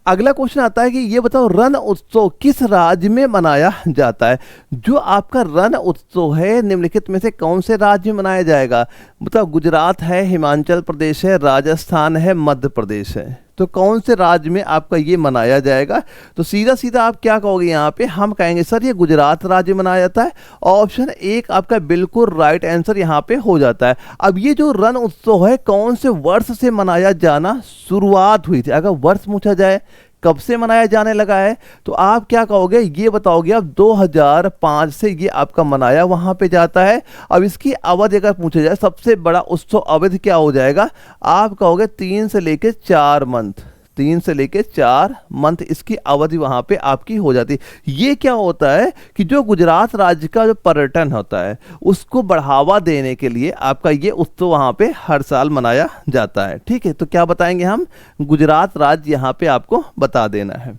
अगला क्वेश्चन आता है कि ये बताओ रण उत्सव किस राज्य में मनाया जाता है। जो आपका रण उत्सव है निम्नलिखित में से कौन से राज्य में मनाया जाएगा, बताओ, गुजरात है, हिमाचल प्रदेश है, राजस्थान है, मध्य प्रदेश है। तो कौन से राज्य में आपका ये मनाया जाएगा, तो सीधा सीधा आप क्या कहोगे यहाँ पे, हम कहेंगे सर ये गुजरात राज्य में मनाया जाता है। ऑप्शन 1 आपका बिल्कुल राइट आंसर यहाँ पे हो जाता है। अब ये जो रण उत्सव है कौन से वर्ष से मनाया जाना शुरुआत हुई थी, अगर वर्ष पूछा जाए कब से मनाया जाने लगा है? तो आप क्या कहोगे, ये बताओगे आप 2005 से ये आपका मनाया वहां पे जाता है। अब इसकी अवधि अगर पूछा जाए सबसे बड़ा उत्सव अवधि क्या हो जाएगा, आप कहोगे 3 से लेके 4 मंथ, 3 से लेके 4 मंथ इसकी अवधि वहां पे आपकी हो जाती है। ये क्या होता है कि जो गुजरात राज्य का जो पर्यटन होता है उसको बढ़ावा देने के लिए आपका ये उत्सव वहां पे हर साल मनाया जाता है। ठीक है, तो क्या बताएंगे हम, गुजरात राज्य यहां पे आपको बता देना है।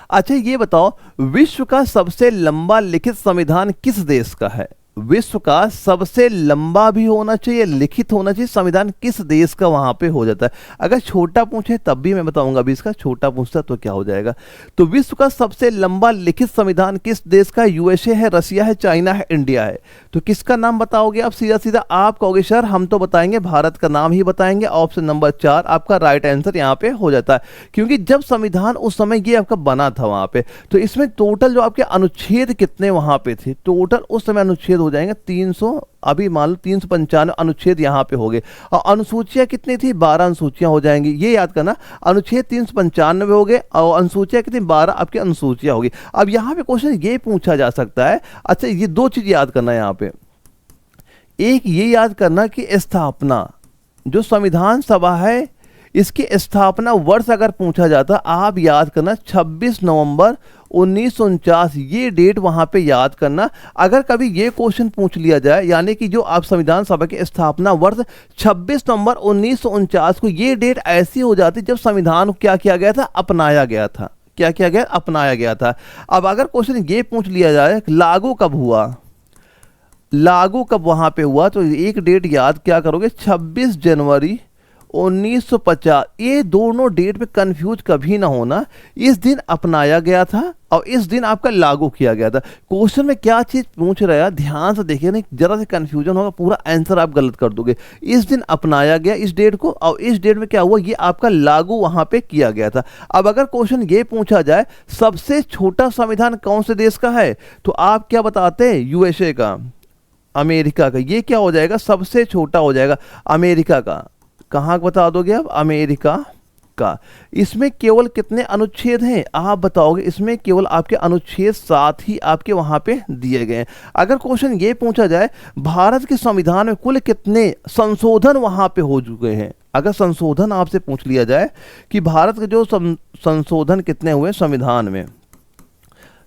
अच्छा ये बताओ, विश्व का सबसे लंबा लिखित संविधान किस देश का है? विश्व का सबसे लंबा भी होना चाहिए, लिखित होना चाहिए संविधान, किस देश का वहां पे हो जाता है। अगर छोटा पूछे तब भी मैं बताऊंगा, अभी इसका छोटा पूछता तो क्या हो जाएगा। तो विश्व का सबसे लंबा लिखित संविधान किस देश का? यूएसए है, रसिया है, चाइना है, इंडिया है। तो किसका नाम बताओगे आप? सीधा सीधा आप कहोगे सर हम तो बताएंगे भारत का नाम ही बताएंगे। ऑप्शन नंबर 4 आपका राइट आंसर यहाँ पे हो जाता है, क्योंकि जब संविधान उस समय ये आपका बना था वहां पे, तो इसमें टोटल जो आपके अनुच्छेद कितने वहां पे थे, टोटल उस समय अनुच्छेद हो जाएंगे 300, अभी मान लो 395 अनुच्छेद यहाँ पे हो गए। और अनुसूचियां कितनी थी? 12 अनुसूचियां हो जाएंगी, ये याद करना। अनुच्छेद 395 हो गए और अनुसूचियां कितनी? 12 आपकी अनुसूचियां होगी। अब यहाँ पे क्वेश्चन ये पूछा जा सकता है, अच्छा ये 2 चीज याद करना है यहाँ पे। एक ये याद करना कि स्थापना, जो संविधान सभा है इसकी स्थापना वर्ष अगर पूछा जाता, आप याद करना 26 नवंबर 1949, ये डेट वहां पे याद करना। अगर कभी ये क्वेश्चन पूछ लिया जाए, यानी कि जो आप संविधान सभा की स्थापना वर्ष 26 नवंबर 1949 को, ये डेट ऐसी हो जाती जब संविधान को क्या किया गया था? अपनाया गया था। क्या किया गया? अपनाया गया था। अब अगर क्वेश्चन ये पूछ लिया जाए लागू कब हुआ, लागू कब वहां पे हुआ, तो एक डेट याद क्या करोगे? 26 जनवरी 1950। ये दोनों डेट पे कंफ्यूज कभी ना होना, इस दिन अपनाया गया था और इस दिन आपका लागू किया गया था। क्वेश्चन में क्या चीज पूछ रहा है ध्यान से देखिए, नहीं जरा से कंफ्यूजन होगा, पूरा आंसर आप गलत कर दोगे। इस दिन अपनाया गया इस डेट को, और इस डेट में क्या हुआ, ये आपका लागू वहां पे किया गया था। अब अगर क्वेश्चन ये पूछा जाए सबसे छोटा संविधान कौन से देश का है, तो आप क्या बताते हैं? यूएसए का, अमेरिका का। ये क्या हो जाएगा? सबसे छोटा हो जाएगा अमेरिका का। कहाँ बता दोगे आप? अमेरिका का। इसमें केवल कितने अनुच्छेद हैं आप बताओगे? इसमें केवल आपके अनुच्छेद 7 ही आपके वहां पे दिए गए हैं। अगर क्वेश्चन ये पूछा जाए भारत के संविधान में कुल कितने संशोधन वहां पे हो चुके हैं, अगर संशोधन आपसे पूछ लिया जाए कि भारत के जो संशोधन कितने हुए संविधान में,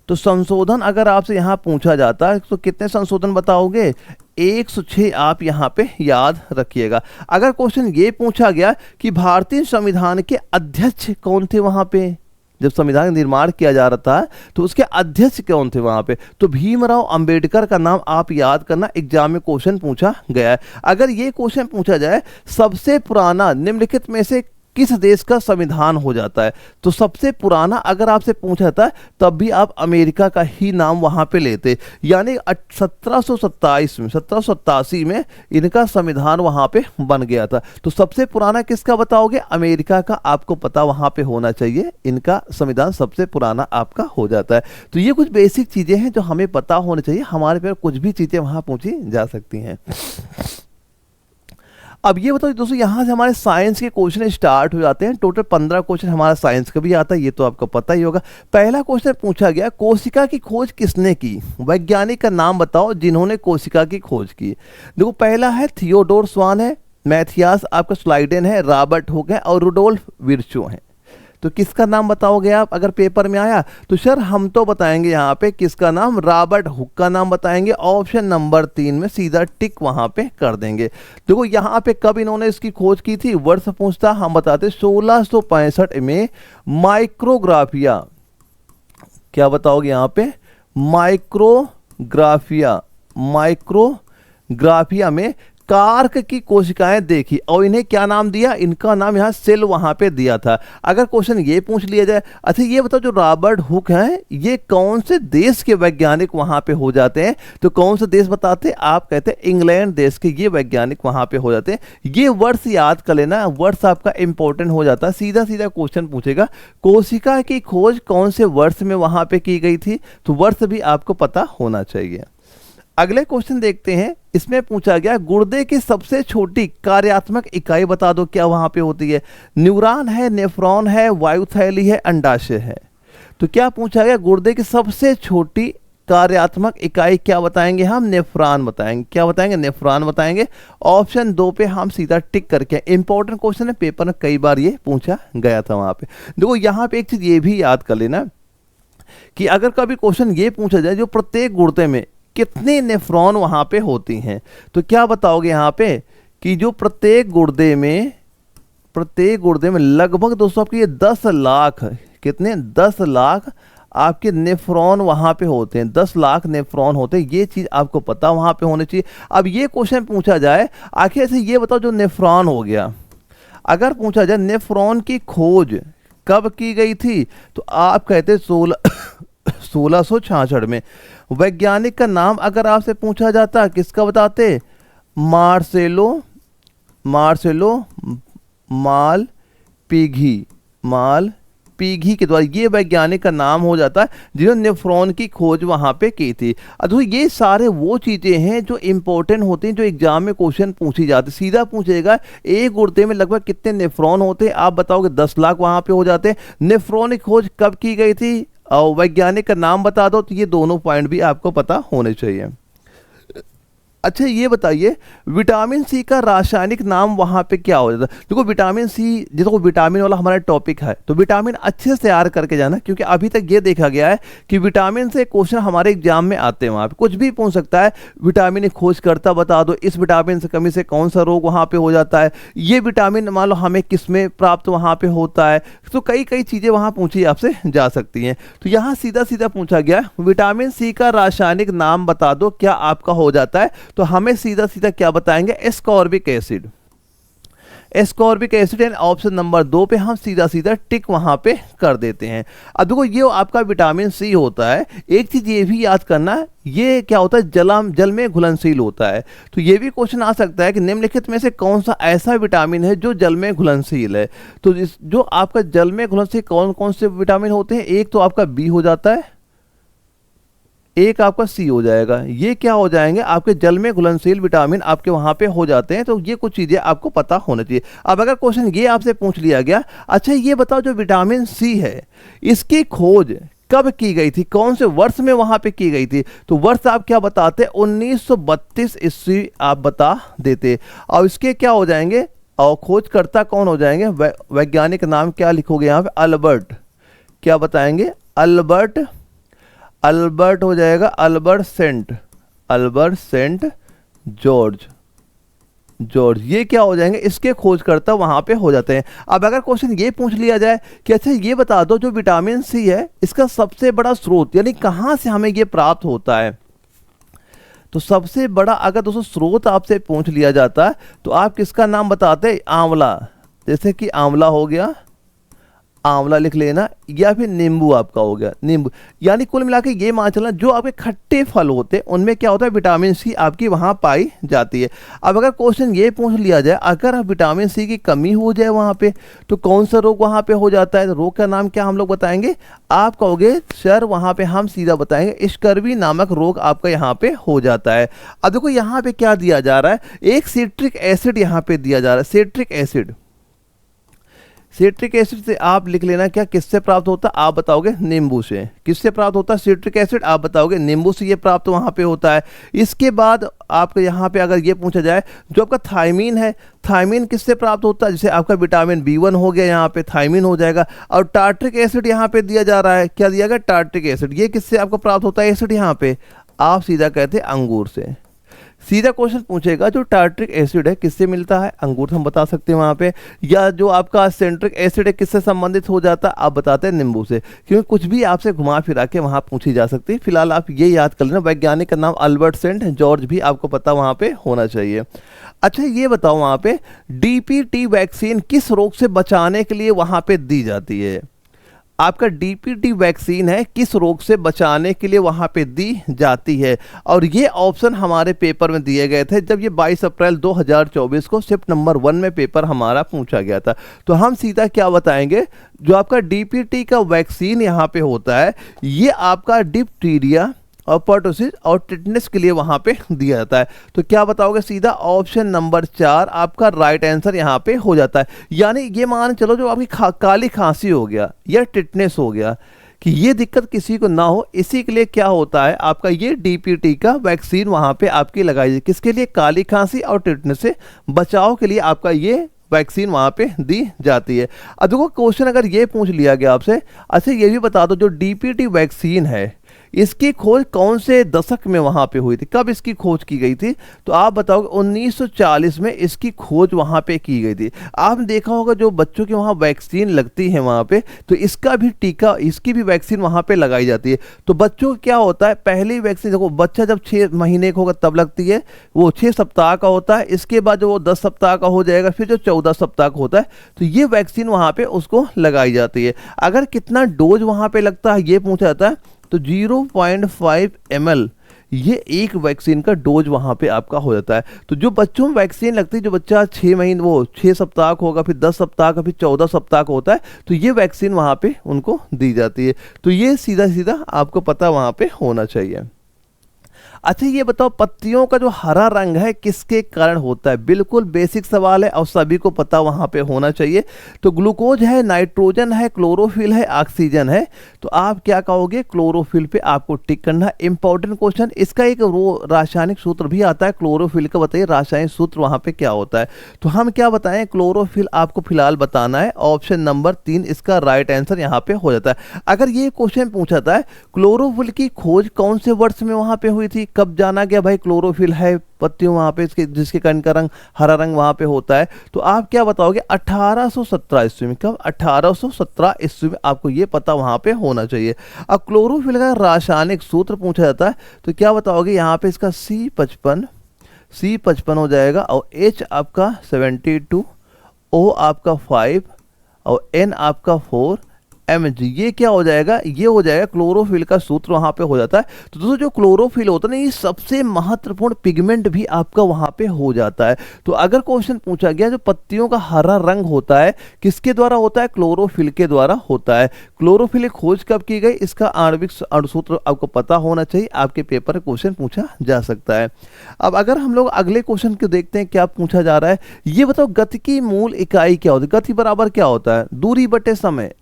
तो संशोधन अगर आपसे यहाँ पूछा जाता है तो कितने संशोधन बताओगे? 106 आप यहाँ पे याद रखिएगा। अगर क्वेश्चन ये पूछा गया कि भारतीय संविधान के अध्यक्ष कौन थे वहाँ पे, जब संविधान का निर्माण किया जा रहा था तो उसके अध्यक्ष कौन थे वहाँ पे, तो भीमराव अंबेडकर का नाम आप याद करना, एग्जाम में क्वेश्चन पूछा गया है। अगर ये क्वेश्चन पूछा जाए सबसे पुराना निम्नलिखित में से किस देश का संविधान हो जाता है, तो सबसे पुराना अगर आपसे पूछा था तब भी आप अमेरिका का ही नाम वहां पे लेते, यानी 1727 में 1787 में इनका संविधान वहां पे बन गया था। तो सबसे पुराना किसका बताओगे? अमेरिका का आपको पता वहां पे होना चाहिए, इनका संविधान सबसे पुराना आपका हो जाता है। तो ये कुछ बेसिक चीजें हैं जो हमें पता होनी चाहिए, हमारे पे कुछ भी चीजें वहां पूछी जा सकती हैं। अब ये बताओ दोस्तों, यहाँ से हमारे साइंस के क्वेश्चन स्टार्ट हो जाते हैं। टोटल 15 क्वेश्चन हमारा साइंस का भी आता है, ये तो आपको पता ही होगा। पहला क्वेश्चन पूछा गया कोशिका की खोज किसने की? वैज्ञानिक का नाम बताओ जिन्होंने कोशिका की खोज की। देखो पहला है थियोडोर स्वान है, मैथियास आपका स्लाइडेन है, रॉबर्ट हुक है और रुडोल्फ विर्चो है। तो किसका नाम बताओगे आप अगर पेपर में आया? तो सर हम तो बताएंगे यहाँ पे किसका नाम? रॉबर्ट हुक का नाम बताएंगे। ऑप्शन नंबर 3 में सीधा टिक वहां पे कर देंगे। देखो यहाँ पे कब इन्होंने इसकी खोज की थी, वर्ष पूछता, हम बताते 1665 में माइक्रोग्राफिया। क्या बताओगे यहाँ पे? माइक्रोग्राफिया, माइक्रोग्राफिया में कार्क की कोशिकाएं देखी और इन्हें क्या नाम दिया? इनका नाम यहाँ सेल वहां पे दिया था। अगर क्वेश्चन ये पूछ लिया जाए, अच्छा ये बताओ जो रॉबर्ट हुक हैं ये कौन से देश के वैज्ञानिक वहां पे हो जाते हैं? तो कौन से देश बताते? आप कहते हैं इंग्लैंड देश के ये वैज्ञानिक वहां पे हो जाते हैं। ये वर्ष याद कर लेना, वर्ष आपका इंपॉर्टेंट हो जाता है। सीधा सीधा क्वेश्चन पूछेगा कोशिका की खोज कौन से वर्ष में वहां पे की गई थी, तो वर्ष भी आपको पता होना चाहिए। अगले क्वेश्चन देखते हैं। इसमें पूछा गया गुर्दे की सबसे छोटी कार्यात्मक इकाई बता दो, क्या वहां पे होती है? न्यूरॉन है, नेफ्रॉन है, वायुथैली है, अंडाशय है। तो क्या पूछा गया? गुर्दे की सबसे छोटी कार्यात्मक इकाई क्या बताएंगे हम? नेफ्रॉन बताएंगे। क्या बताएंगे? नेफ्रॉन बताएंगे। ऑप्शन 2 पे हम सीधा टिक करके, इंपॉर्टेंट क्वेश्चन है, पेपर में कई बार ये पूछा गया था वहां पे। देखो यहाँ पे एक चीज ये भी याद कर लेना कि अगर कभी क्वेश्चन ये पूछा जाए जो प्रत्येक गुर्दे में कितने नेफ्रॉन वहां पे होती हैं, तो क्या बताओगे यहाँ पे कि जो प्रत्येक गुर्दे में लगभग दोस्तों आपके ये 10 लाख, कितने? 10 लाख आपके नेफ्रॉन वहां पे होते हैं। 10 लाख नेफ्रॉन होते हैं, ये चीज आपको पता वहां पे होनी चाहिए। अब ये क्वेश्चन पूछा जाए आखिर से, ये बताओ जो नेफ्रॉन हो गया, अगर पूछा जाए नेफ्रॉन की खोज कब की गई थी, तो आप कहते 1666 में। वैज्ञानिक का नाम अगर आपसे पूछा जाता किसका बताते? मार्सेलो मालपीघी के द्वारा ये वैज्ञानिक का नाम हो जाता है जिन्होंने नेफ्रॉन की खोज वहां पे की थी। तो ये सारे वो चीजें हैं जो इंपॉर्टेंट होती हैं, जो एग्जाम में क्वेश्चन पूछी जाती। सीधा पूछेगा एक गुर्दे में लगभग कितने नेफ्रॉन होते हैं, आप बताओगे 10 लाख वहां पे हो जाते हैं। नेफ्रॉन की खोज कब की गई थी और वैज्ञानिक का नाम बता दो, तो ये दोनों पॉइंट भी आपको पता होने चाहिए। अच्छा ये बताइए विटामिन सी का रासायनिक नाम वहां पे क्या हो जाता है? देखो विटामिन सी, देखो विटामिन वाला हमारा टॉपिक है, तो विटामिन अच्छे से तैयार करके जाना, क्योंकि अभी तक ये देखा गया है कि विटामिन से क्वेश्चन हमारे एग्जाम में आते हैं। वहां पे कुछ भी पूछ सकता है, विटामिन की खोजकर्ता बता दो, इस विटामिन से कमी से कौन सा रोग वहां पे हो जाता है, ये विटामिन मान लो हमें किसमें प्राप्त वहां पे होता है। तो कई चीजें वहां पूछी आपसे जा सकती हैं। तो यहाँ सीधा सीधा पूछा गया विटामिन सी का रासायनिक नाम बता दो, क्या आपका हो जाता है? तो हमें सीधा सीधा क्या बताएंगे? Ascorbic acid. Ascorbic acid and option number 2 पे हम सीधा सीधा टिक वहां पे कर देते हैं। अब देखो ये आपका विटामिन सी होता है। एक चीज ये भी याद करना, ये क्या होता है? जल में घुलनशील होता है। तो ये भी क्वेश्चन आ सकता है कि निम्नलिखित में से कौन सा ऐसा विटामिन है जो जल में घुलनशील है। तो जो आपका जल में घुलनशील कौन कौन से विटामिन होते हैं? एक तो आपका बी हो जाता है, एक आपका सी हो जाएगा। ये क्या हो जाएंगे? आपके जल में घुलनशील विटामिन आपके वहां पे हो जाते हैं। तो ये कुछ चीजें आपको पता होना चाहिए। अब अगर क्वेश्चन ये आपसे पूछ लिया गया, अच्छा ये बताओ जो विटामिन सी है इसकी खोज कब की गई थी, कौन से वर्ष में वहां पे की गई थी? तो वर्ष आप क्या बताते? 1932 ईस्वी आप बता देते। और इसके क्या हो जाएंगे? और खोजकर्ता कौन हो जाएंगे? वैज्ञानिक नाम क्या लिखोगे यहाँ पे? अल्बर्ट। क्या बताएंगे? अल्बर्ट हो जाएगा, अल्बर्ट सेंट जॉर्ज। ये क्या हो जाएंगे? इसके खोजकर्ता वहां पे हो जाते हैं। अब अगर क्वेश्चन ये पूछ लिया जाए कि अच्छा ये बता दो जो विटामिन सी है इसका सबसे बड़ा स्रोत, यानी कहां से हमें ये प्राप्त होता है, तो सबसे बड़ा अगर दोस्तों स्रोत आपसे पूछ लिया जाता है तो आप किसका नाम बताते? आंवला। जैसे कि आंवला हो गया, आंवला लिख लेना, या फिर नींबू आपका हो गया, नींबू। यानी कुल मिलाकर ये मान चलना जो आपके खट्टे फल होते हैं उनमें क्या होता है? विटामिन सी आपकी वहां पाई जाती है। अब अगर क्वेश्चन ये पूछ लिया जाए अगर विटामिन सी की कमी हो जाए वहां पे तो कौन सा रोग वहां पे हो जाता है? तो रोग का नाम क्या हम लोग बताएंगे? आप कहोगे सर वहां पे हम सीधा बताएंगे स्कर्वी नामक रोग आपका यहाँ पे हो जाता है। अब देखो यहाँ पे क्या दिया जा रहा है? एक सिट्रिक एसिड यहाँ पे दिया जा रहा है। सिट्रिक एसिड से आप लिख लेना क्या किससे प्राप्त होता है? आप बताओगे नींबू से। किससे प्राप्त होता है सिट्रिक एसिड? आप बताओगे नींबू से ये प्राप्त वहां पे होता है। इसके बाद आपको यहाँ पे अगर ये पूछा जाए जो आपका थायमीन है, थायमीन किससे प्राप्त होता है? जैसे आपका विटामिन B1 हो गया, यहाँ पे थायमीन हो जाएगा। और टार्ट्रिक एसिड यहाँ पे दिया जा रहा है, क्या दिया गया? Tartaric acid. ये किससे आपको प्राप्त होता है एसिड? यहाँ पे आप सीधा कहते हैं अंगूर से। सीधा क्वेश्चन पूछेगा जो टार्ट्रिक एसिड है किससे मिलता है? अंगूर से हम बता सकते हैं वहां पे। या जो आपका सेंट्रिक एसिड है किससे संबंधित हो जाता है? आप बताते हैं नींबू से। क्योंकि कुछ भी आपसे घुमा फिरा के वहां पूछी जा सकती है। फिलहाल आप ये याद कर लेना वैज्ञानिक का नाम अल्बर्ट सेंट जॉर्ज भी आपको पता वहां पे होना चाहिए। अच्छा ये बताओ वहां पे DPT वैक्सीन किस रोग से बचाने के लिए वहां पे दी जाती है? आपका DPT वैक्सीन है किस रोग से बचाने के लिए वहां पे दी जाती है? और ये ऑप्शन हमारे पेपर में दिए गए थे जब ये 22 अप्रैल 2024 को शिफ्ट नंबर 1 में पेपर हमारा पूछा गया था। तो हम सीधा क्या बताएंगे? जो आपका DPT का वैक्सीन यहाँ पे होता है ये आपका डिप्टीरिया और पर्टोसिस और टिटनेस के लिए वहां पे दिया जाता है। तो क्या बताओगे? सीधा ऑप्शन नंबर 4 आपका राइट आंसर यहाँ पे हो जाता है। यानी ये मान चलो जो आपकी काली खांसी हो गया या टिटनेस हो गया कि ये दिक्कत किसी को ना हो, इसी के लिए क्या होता है आपका ये डीपीटी का वैक्सीन वहां पे आपकी लगाई जाए। किसके लिए? काली खांसी और टिटनेस से बचाव के लिए आपका ये वैक्सीन वहां पे दी जाती है। अब देखो क्वेश्चन अगर ये पूछ लिया गया आपसे, अच्छा ये भी बता दो जो डीपीटी वैक्सीन है इसकी खोज कौन से दशक में वहां पे हुई थी, कब इसकी खोज की गई थी? तो आप बताओगे 1940 में इसकी खोज वहां पे की गई थी। आपने देखा होगा जो बच्चों की वहां वैक्सीन लगती है वहां पे, तो इसका भी टीका, इसकी भी वैक्सीन वहां पे लगाई जाती है। तो बच्चों को क्या होता है, पहली वैक्सीन देखो बच्चा जब 6 महीने का होगा तब लगती है, वो 6 सप्ताह का होता है। इसके बाद जो वो 10 सप्ताह का हो जाएगा, फिर जो 14 सप्ताह का होता है, तो ये वैक्सीन वहां पे उसको लगाई जाती है। अगर कितना डोज वहां पे लगता है ये पूछा जाता है, तो 0.5 ml ये एक वैक्सीन का डोज वहां पे आपका हो जाता है। तो जो बच्चों में वैक्सीन लगती है, जो बच्चा 6 महीने, वो 6 सप्ताह का होगा, फिर 10 सप्ताह का, फिर 14 सप्ताह का होता है, तो ये वैक्सीन वहां पे उनको दी जाती है। तो ये सीधा सीधा आपको पता वहां पे होना चाहिए। अच्छा ये बताओ पत्तियों का जो हरा रंग है किसके कारण होता है? बिल्कुल बेसिक सवाल है और सभी को पता वहां पे होना चाहिए। तो ग्लूकोज है, नाइट्रोजन है, क्लोरोफिल है, ऑक्सीजन है। तो आप क्या कहोगे? क्लोरोफिल पे आपको टिक करना है। इंपॉर्टेंट क्वेश्चन, इसका एक रासायनिक सूत्र भी आता है क्लोरोफिल का, बताइए रासायनिक सूत्र वहां पे क्या होता है? तो हम क्या बताएं, क्लोरोफिल आपको फिलहाल बताना है। ऑप्शन नंबर 3 इसका राइट आंसर यहाँ पे हो जाता है। अगर ये क्वेश्चन पूछा था क्लोरोफिल की खोज कौन से वर्ष में वहां पे हुई थी, कब जाना गया भाई क्लोरोफिल है पत्तियों वहां पे इसके जिसके कण का रंग हरा रंग वहां पे होता है, तो आप क्या बताओगे? 1817 ईस्वी में। कब? 1817 ईस्वी में आपको ये पता वहां पे होना चाहिए। अब क्लोरोफिल का रासायनिक सूत्र पूछा जाता है, तो क्या बताओगे? यहाँ पे इसका C55 हो जाएगा, और H आपका 72, O आपका 5 और N आपका 4, mg ये क्या हो जाएगा? ये हो जाएगा क्लोरोफिल का सूत्र वहां पे हो जाता है। तो दोस्तों जो क्लोरोफिल होता है ना, ये सबसे महत्वपूर्ण पिगमेंट भी आपका वहां पे हो जाता है। तो अगर क्वेश्चन पूछा गया जो पत्तियों का हरा रंग होता है किसके द्वारा होता है? क्लोरोफिल के द्वारा होता है। क्लोरोफिल की खोज कब की गई? इसका आणविक अणुसूत्र आपको पता होना चाहिए, आपके पेपर में क्वेश्चन पूछा जा सकता है। अब अगर हम लोग अगले क्वेश्चन को देखते हैं क्या पूछा जा रहा है, ये बताओ गति की मूल इकाई क्या होती है? गति बराबर क्या होता है? दूरी बटे समय।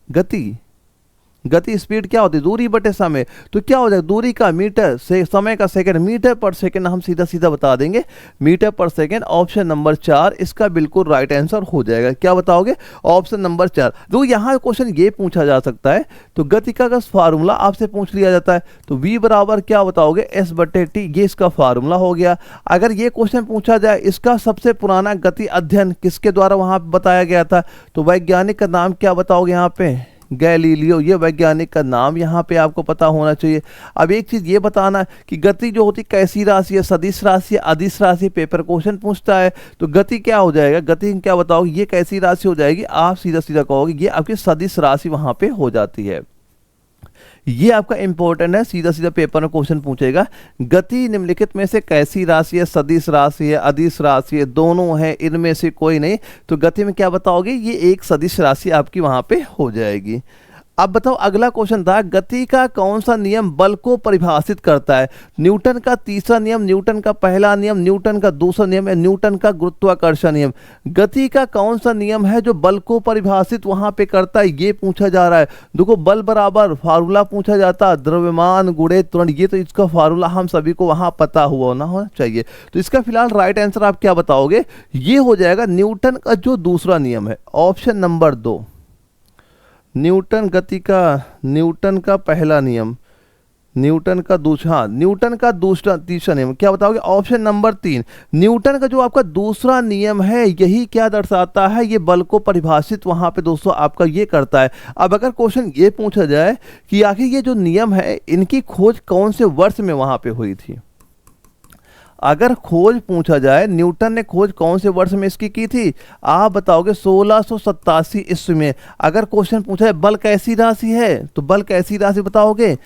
गति स्पीड क्या होती है? दूरी बटे समय। तो क्या हो जाएगा? दूरी का मीटर से समय का सेकंड, मीटर पर सेकंड हम सीधा सीधा बता देंगे, मीटर पर सेकंड। ऑप्शन नंबर 4 इसका बिल्कुल राइट आंसर हो जाएगा। क्या बताओगे? Option number 4। तो यहाँ क्वेश्चन ये पूछा जा सकता है, तो गति का फार्मूला आपसे पूछ लिया जाता है, तो V बराबर क्या बताओगे? S बटे T, ये इसका फार्मूला हो गया। अगर ये क्वेश्चन पूछा जाए इसका सबसे पुराना गति अध्ययन किसके द्वारा वहां बताया गया था, तो वैज्ञानिक का नाम क्या बताओगे? यहाँ पे गैलीलियो, ये वैज्ञानिक का नाम यहाँ पे आपको पता होना चाहिए। अब एक चीज ये बताना कि गति जो होती कैसी राशि है, सदिश राशि है, अदिश राशि? पेपर क्वेश्चन पूछता है, तो गति क्या हो जाएगा? गति क्या बताओगे? ये कैसी राशि हो जाएगी? आप सीधा सीधा कहोगे ये आपकी सदिश राशि वहां पे हो जाती है। ये आपका इंपॉर्टेंट है, सीधा सीधा पेपर में क्वेश्चन पूछेगा। गति निम्नलिखित में से कैसी राशि है? सदिश राशि है, अदिश राशि है, दोनों है, इनमें से कोई नहीं। तो गति में क्या बताओगे? ये एक सदिश राशि आपकी वहां पे हो जाएगी। अब बताओ अगला क्वेश्चन था गति का कौन सा नियम बल को परिभाषित करता है? न्यूटन का तीसरा नियम, न्यूटन का पहला नियम, न्यूटन का दूसरा नियम या न्यूटन का गुरुत्वाकर्षण नियम? गति का कौन सा नियम है जो बल को परिभाषित वहां पे करता है, ये पूछा जा रहा है। देखो बल बराबर फार्मूला पूछा जाता है द्रव्यमान गुणे त्वरण, ये तो इसका फार्मूला हम सभी को वहां पता होना चाहिए। तो इसका फिलहाल राइट आंसर आप क्या बताओगे? ये हो जाएगा न्यूटन का जो दूसरा नियम है, ऑप्शन नंबर 2। न्यूटन गति का, न्यूटन का पहला नियम, न्यूटन का दूसरा तीसरा नियम क्या बताओगे? Option number 3। न्यूटन का जो आपका दूसरा नियम है यही क्या दर्शाता है? ये बल को परिभाषित वहां पे दोस्तों आपका ये करता है। अब अगर क्वेश्चन ये पूछा जाए कि आखिर ये जो नियम है इनकी खोज कौन से वर्ष में वहां पे हुई थी? अगर खोज पूछा जाए न्यूटन ने खोज कौन से वर्ष में इसकी की थी, आप बताओगे 1687 ईस्वी में। अगर क्वेश्चन पूछा है बल कैसी राशि है, तो बल कैसी राशि बताओगे,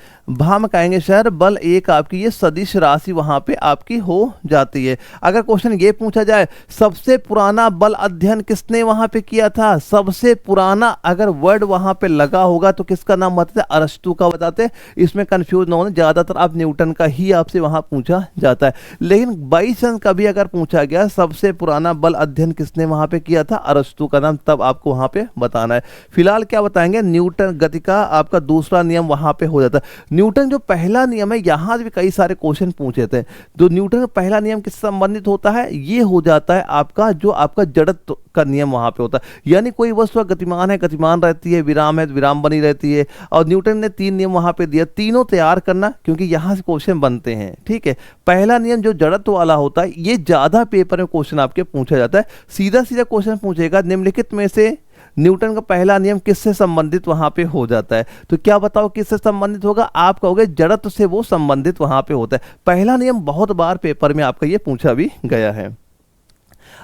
हम कहेंगे सर बल एक आपकी ये सदिश राशि वहां पे आपकी हो जाती है। अगर क्वेश्चन ये पूछा जाए सबसे पुराना बल अध्ययन किसने वहां पे किया था, सबसे पुराना अगर वर्ड वहां पे लगा होगा तो किसका नाम बताते, अरस्तु का बताते। इसमें कंफ्यूज ना होना, ज्यादातर आप न्यूटन का ही आपसे वहां पूछा जाता है। लेकिन बाई चांस कभी अगर पूछा गया सबसे पुराना बल अध्ययन किसने वहां पे किया था, अरस्तु का नाम, तब आपको वहां पे बताना है। फिलहाल क्या बताएंगे, न्यूटन गति का आपका दूसरा नियम वहां पे हो जाता है। न्यूटन जो पहला नियम है, यहां भी कई सारे क्वेश्चन पूछे थे। जो न्यूटन का पहला नियम किससे संबंधित होता है, ये हो जाता है आपका जो आपका जड़त्व का नियम वहां पे होता है। यानी कोई वस्तु गतिमान है, गतिमान रहती है, विराम है, विराम बनी रहती है। और न्यूटन ने 3 नियम वहां पे दिया, तीनों तैयार करना क्योंकि यहां से क्वेश्चन बनते हैं। ठीक है, पहला नियम जो जड़त्व वाला होता है, ये ज्यादा पेपर में क्वेश्चन आपके पूछा जाता है। सीधा सीधा क्वेश्चन पूछेगा निम्नलिखित में से न्यूटन का पहला नियम किससे संबंधित वहां पे हो जाता है, तो क्या बताओ किससे संबंधित होगा, आप कहोगे जड़त्व से वो संबंधित वहां पे होता है। पहला नियम बहुत बार पेपर में आपका ये पूछा भी गया है।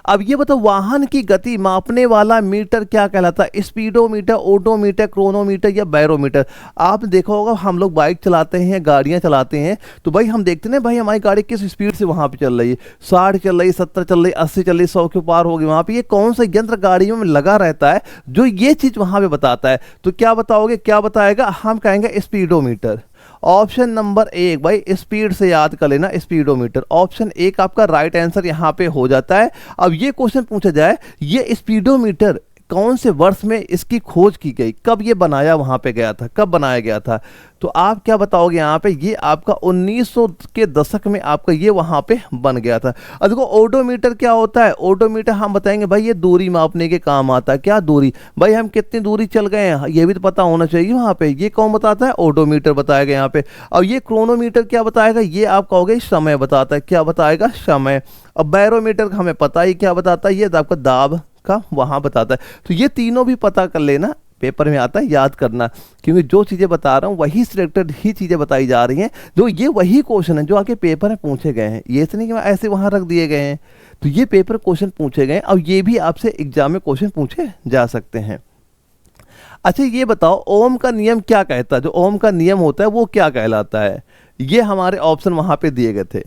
अब ये बताओ वाहन की गति मापने वाला मीटर क्या कहलाता है, स्पीडोमीटर, ओडोमीटर, क्रोनोमीटर या बैरोमीटर। आप देखा होगा हम लोग बाइक चलाते हैं, गाड़ियां चलाते हैं, तो भाई हम देखते हैं भाई हमारी गाड़ी किस स्पीड से वहां पे चल रही है, 60 चल रही, 70 चल रही, 80 चल रही, 100 के पार होगी वहां पे। ये कौन सा यंत्र गाड़ियों में लगा रहता है जो ये चीज वहां पे बताता है, तो क्या बताओगे, क्या बताएगा, हम कहेंगे स्पीडोमीटर। ऑप्शन नंबर 1 भाई स्पीड से याद कर लेना, स्पीडोमीटर। ऑप्शन 1 आपका राइट आंसर यहां पे हो जाता है। अब ये क्वेश्चन पूछा जाए ये स्पीडोमीटर कौन से वर्ष में इसकी खोज की गई, कब ये बनाया वहां पे गया था, कब बनाया गया था, तो आप क्या बताओगे यहाँ पे, ये आपका 1900 के दशक में आपका ये वहां पे बन गया था। अब देखो ओडोमीटर क्या होता है, ओडोमीटर हम बताएंगे भाई ये दूरी मापने के काम आता है। क्या दूरी, भाई हम कितनी दूरी चल गए हैं ये भी तो पता होना चाहिए वहां पे, ये कौन बताता है, ओडोमीटर बताएगा यहाँ पे। और ये क्रोनोमीटर क्या बताएगा, ये आप कहोगे समय बताता है, क्या बताएगा, समय। अब बैरोमीटर हमें पता ही क्या बताता है, ये आपका दाब का वहां बताता है। तो ये तीनों भी पता कर लेना, पेपर में आता है, याद करना, क्योंकि जो चीजें बता रहा हूं वही सिलेक्टेड ही चीजें बताई जा रही हैं, जो ये वही क्वेश्चन है जो आगे पेपर में पूछे गए हैं। ये तो नहीं कि ऐसे वहां रख दिए गए हैं, तो ये पेपर क्वेश्चन पूछे गए और ये भी आपसे एग्जाम में क्वेश्चन पूछे जा सकते हैं। अच्छा ये बताओ ओम का नियम क्या कहता है, जो ओम का नियम होता है वो क्या कहलाता है, ये हमारे ऑप्शन वहां पे दिए गए थे।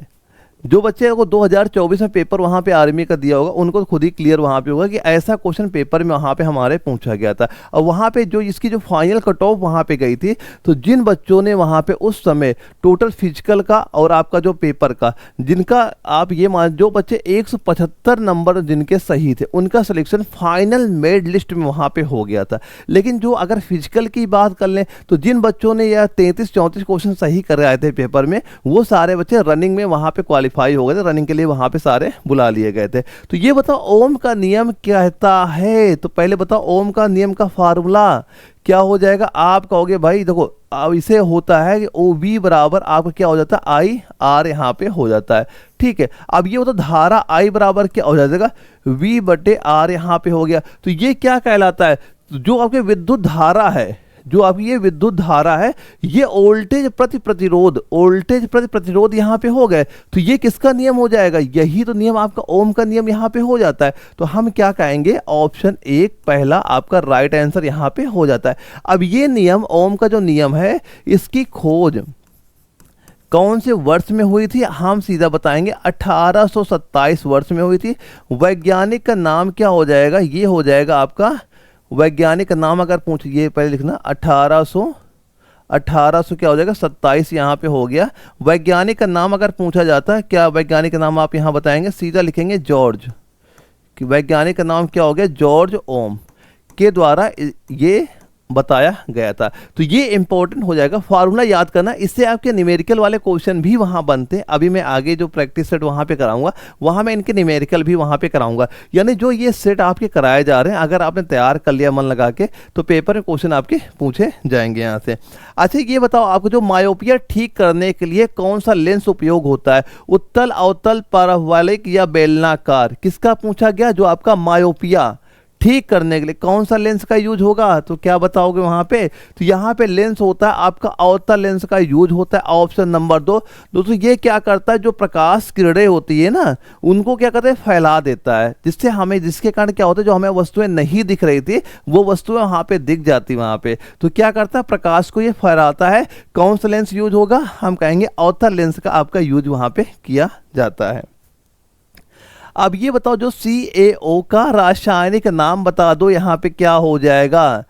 जो बच्चे को 2024 में पेपर वहां पे आर्मी का दिया होगा उनको खुद ही क्लियर वहां पे होगा कि ऐसा क्वेश्चन पेपर में वहां पे हमारे पूछा गया था। और वहां पे जो इसकी जो फाइनल कट ऑफ वहां पे गई थी, तो जिन बच्चों ने वहां पे उस समय टोटल फिजिकल का और आपका जो पेपर का, जिनका आप ये मान, जो बच्चे 175 नंबर जिनके सही थे उनका सिलेक्शन फाइनल मेरिट लिस्ट में वहां पे हो गया था। लेकिन जो अगर फिजिकल की बात कर लें तो जिन बच्चों ने यह 33-34 क्वेश्चन सही कर आए थे पेपर में, वो सारे बच्चे रनिंग में वहां पे क्वालिफाई हो गए थे, रनिंग के लिए वहां पे सारे बुला लिए गए थे। तो ये बताओ ओम का नियम क्या कहता है, तो पहले बताओ ओम का नियम का फार्मूला क्या हो जाएगा। आप कहोगे भाई देखो अब इसे होता है कि ओ वी बराबर आपका क्या हो जाता है, आई आर यहाँ पे हो जाता है। ठीक है, अब ये होता धारा आई बराबर क्या हो जाएगा, वी बटे आर यहाँ पे हो गया। तो ये क्या कहलाता है, जो आपके विद्युत धारा है, जो आपकी ये विद्युत धारा है, ये वोल्टेज प्रति प्रतिरोध, वोल्टेज प्रति प्रतिरोध यहाँ पे हो गए। तो ये किसका नियम हो जाएगा, यही तो नियम आपका ओम का नियम यहाँ पे हो जाता है। तो हम क्या कहेंगे, ऑप्शन 1 पहला आपका राइट आंसर यहाँ पे हो जाता है। अब ये नियम ओम का जो नियम है, इसकी खोज कौन से वर्ष में हुई थी, हम सीधा बताएंगे 1827 वर्ष में हुई थी। वैज्ञानिक का नाम क्या हो जाएगा, ये हो जाएगा आपका, वैज्ञानिक का नाम अगर पूछिए पहले लिखना 1800 क्या हो जाएगा, 27 यहाँ पे हो गया। वैज्ञानिक का नाम अगर पूछा जाता है, क्या वैज्ञानिक का नाम आप यहाँ बताएंगे, सीधा लिखेंगे जॉर्ज, कि वैज्ञानिक का नाम क्या हो गया, जॉर्ज ओम के द्वारा ये बताया गया था। तो ये इंपॉर्टेंट हो जाएगा, फार्मूला याद करना, इससे आपके न्यूमेरिकल वाले क्वेश्चन भी वहां बनते हैं। अभी मैं आगे जो प्रैक्टिस सेट वहां पे कराऊंगा, वहां मैं इनके न्यूमेरिकल भी वहां पे कराऊंगा। यानी जो ये सेट आपके कराए जा रहे हैं, अगर आपने तैयार कर लिया मन लगा के, तो पेपर में क्वेश्चन आपके पूछे जाएंगे यहाँ से। अच्छा ये बताओ आपको जो मायोपिया ठीक करने के लिए कौन सा लेंस उपयोग होता है, उत्तल, अवतल, पारावालिक या बेलनाकार, किसका पूछा गया, जो आपका मायोपिया ठीक करने के लिए कौन सा लेंस का यूज होगा, तो क्या बताओगे वहां पे, तो यहाँ पे लेंस होता है आपका अवतल लेंस का यूज होता है, ऑप्शन नंबर 2। दोस्तों ये क्या करता है, जो प्रकाश किरणें होती है ना उनको क्या करता है, फैला देता है, जिससे हमें, जिसके कारण क्या होता है, जो हमें वस्तुएं नहीं दिख रही थी वो वस्तुएं वहां पे दिख जाती वहां पे। तो क्या करता है, प्रकाश को ये फैलाता है। कौन सा लेंस यूज होगा, हम कहेंगे अवतल लेंस का आपका यूज वहां पे किया जाता है। अब ये बताओ, जो CaO का रासायनिक नाम बता दो, यहाँ पे क्या हो जाएगा।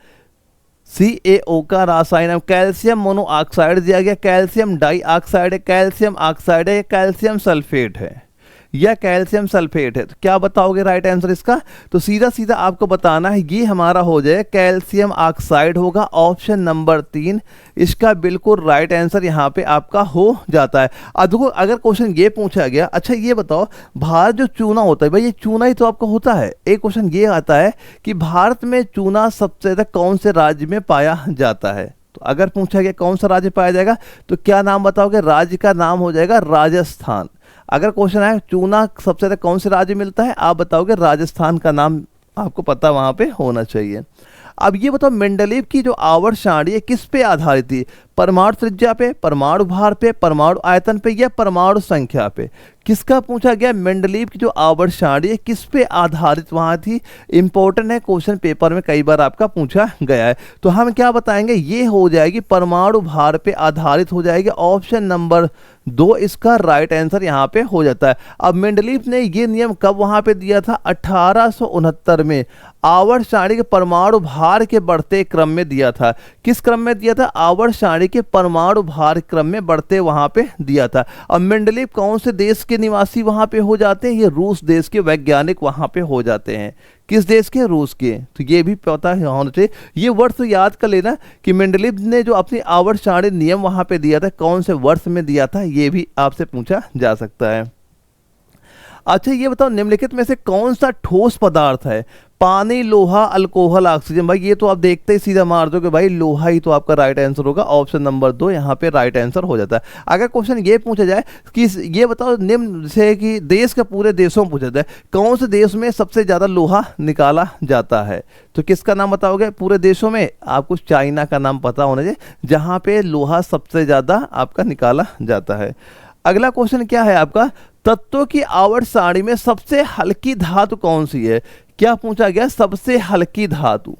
CaO का रासायनिक, कैल्शियम मोनोऑक्साइड दिया गया, कैल्शियम डाइऑक्साइड है, कैल्शियम ऑक्साइड है, कैल्शियम सल्फेट है या कैल्शियम सल्फेट है, तो क्या बताओगे राइट आंसर इसका। तो सीधा सीधा आपको बताना है, ये हमारा हो जाए कैल्शियम ऑक्साइड होगा, ऑप्शन नंबर 3 इसका बिल्कुल राइट आंसर यहाँ पे आपका हो जाता है। अब देखो, अगर क्वेश्चन ये पूछा गया, अच्छा ये बताओ, भारत जो चूना होता है, भाई ये चूना ही तो आपका होता है। एक क्वेश्चन ये आता है कि भारत में चूना सबसे ज्यादा कौन से राज्य में पाया जाता है। तो अगर पूछा गया कौन सा राज्य पाया जाएगा, तो क्या नाम बताओगे, राज्य का नाम हो जाएगा राजस्थान। अगर क्वेश्चन है चूना सबसे ज्यादा कौन से राज्य मिलता है, आप बताओगे राजस्थान का नाम आपको पता वहां पे होना चाहिए। अब ये बताओ, मेंडलीव की जो आवर्त सारणी है किस पे आधारित थी, परमाणु त्रिज्या पे, परमाणु भार पे, परमाणु आयतन पे या परमाणु संख्या पे। किसका पूछा गया, मेंडलीव की जो आवर्त सारणी है किस पे आधारित वहां थी। इंपॉर्टेंट है, क्वेश्चन पेपर में कई बार आपका पूछा गया है। तो हम क्या बताएंगे, ये हो जाएगी परमाणु भार पे आधारित हो जाएगी, ऑप्शन नंबर 2 इसका राइट आंसर यहाँ पे हो जाता है। अब मेंडलीव ने ये नियम कब वहां पे दिया था, 1869 में आवर्त सारणी के परमाणु भार के बढ़ते क्रम में दिया था। किस क्रम में दिया था, आवर्त सारणी के परमाणु भार क्रम में बढ़ते वहां पे दिया था। अब मेंडलीव कौन से देश के निवासी वहां पे हो जाते हैं, ये रूस देश के वैज्ञानिक वहां पे हो जाते हैं। किस देश के, रूस के। तो ये भी पता है होना चाहिए, ये वर्ष तो याद कर लेना कि मेंडलीव ने जो अपनी आवर्त सारणी नियम वहां पे दिया था कौन से वर्ष में दिया था, ये भी आपसे पूछा जा सकता है। अच्छा ये बताओ, निम्नलिखित में से कौन सा ठोस पदार्थ है, पानी, लोहा, अल्कोहल, ऑक्सीजन। भाई ये तो आप देखते ही सीधा मार दो कि भाई लोहा ही तो आपका राइट आंसर होगा, ऑप्शन नंबर 2 यहाँ पे राइट आंसर हो जाता है। अगर क्वेश्चन ये पूछा जाए कि ये बताओ, निम्न से कि देश के पूरे देशों में पूछा जाए कौन से देश में सबसे ज्यादा लोहा निकाला जाता है, तो किसका नाम बताओगे पूरे देशों में। आपको चाइना का नाम पता होना चाहिए, जहां पे लोहा सबसे ज्यादा आपका निकाला जाता है। अगला क्वेश्चन क्या है आपका, तत्वों की आवर्त सारणी में सबसे हल्की धातु कौन सी है। क्या पूछा गया, सबसे हल्की धातु।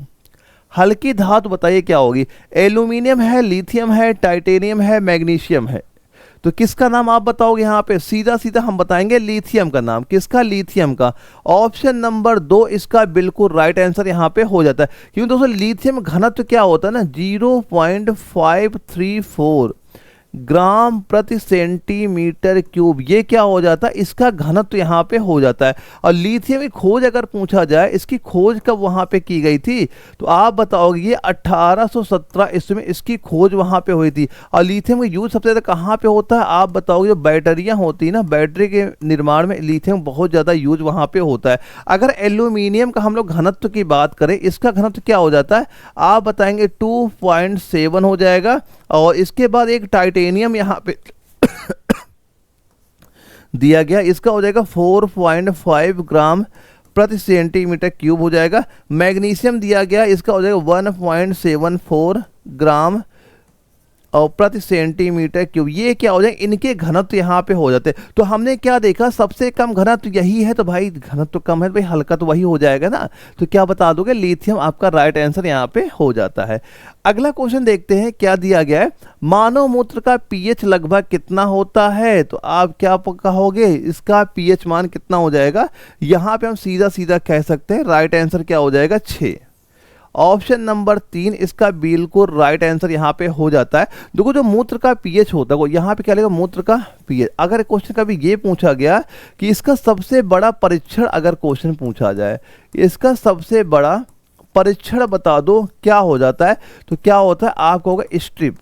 हल्की धातु बताइए क्या होगी, एल्यूमिनियम है, लिथियम है, टाइटेनियम है, मैग्नीशियम है। तो किसका नाम आप बताओगे यहाँ पे, सीधा सीधा हम बताएंगे लिथियम का नाम। किसका, लिथियम का, ऑप्शन नंबर 2 इसका बिल्कुल राइट आंसर यहाँ पे हो जाता है। क्योंकि दोस्तों लिथियम घनत्व क्या होता है ना, 0.534 ग्राम प्रति सेंटीमीटर क्यूब, ये क्या हो जाता है, इसका घनत्व यहाँ पे हो जाता है। और लिथियम की खोज अगर पूछा जाए, इसकी खोज कब वहाँ पे की गई थी, तो आप बताओगे ये 1817 ईस्वी में इसकी खोज वहाँ पे हुई थी। और लिथियम का यूज सबसे ज़्यादा कहाँ पे होता है, आप बताओगे जो बैटरियाँ होती है ना, बैटरी के निर्माण में लिथियम बहुत ज़्यादा यूज वहाँ पे होता है। अगर एल्यूमिनियम का हम लोग घनत्व की बात करें, इसका घनत्व क्या हो जाता है, आप बताएंगे 2.7 हो जाएगा। और इसके बाद एक टाइटेनियम यहाँ पे दिया गया, इसका हो जाएगा 4.5 ग्राम प्रति सेंटीमीटर क्यूब हो जाएगा। मैग्नीशियम दिया गया, इसका हो जाएगा 1.74 ग्राम और प्रति सेंटीमीटर क्यूब। ये क्या हो जाए, इनके घनत्व यहाँ पे हो जाते हैं। तो हमने क्या देखा, सबसे कम घनत्व यही है, तो भाई घनत्व कम है तो भाई हल्का तो वही हो जाएगा ना। तो क्या बता दोगे, लिथियम आपका राइट आंसर यहाँ पे हो जाता है। अगला क्वेश्चन देखते हैं क्या दिया गया है, मानव मूत्र का पीएच लगभग कितना होता है। तो आप क्या कहोगे, इसका पीएच मान कितना हो जाएगा। यहाँ पे हम सीधा सीधा कह सकते हैं राइट आंसर क्या हो जाएगा, 6। ऑप्शन नंबर 3 इसका बिल्कुल राइट आंसर यहाँ पे हो जाता है। देखो जो मूत्र का पीएच होता है वो यहाँ पे क्या लगेगा, मूत्र का पीएच। अगर क्वेश्चन कभी ये पूछा गया कि इसका सबसे बड़ा परीक्षण, अगर क्वेश्चन पूछा जाए इसका सबसे बड़ा परीक्षण बता दो, क्या हो जाता है, तो क्या होता है, आप कहोगे स्ट्रिप।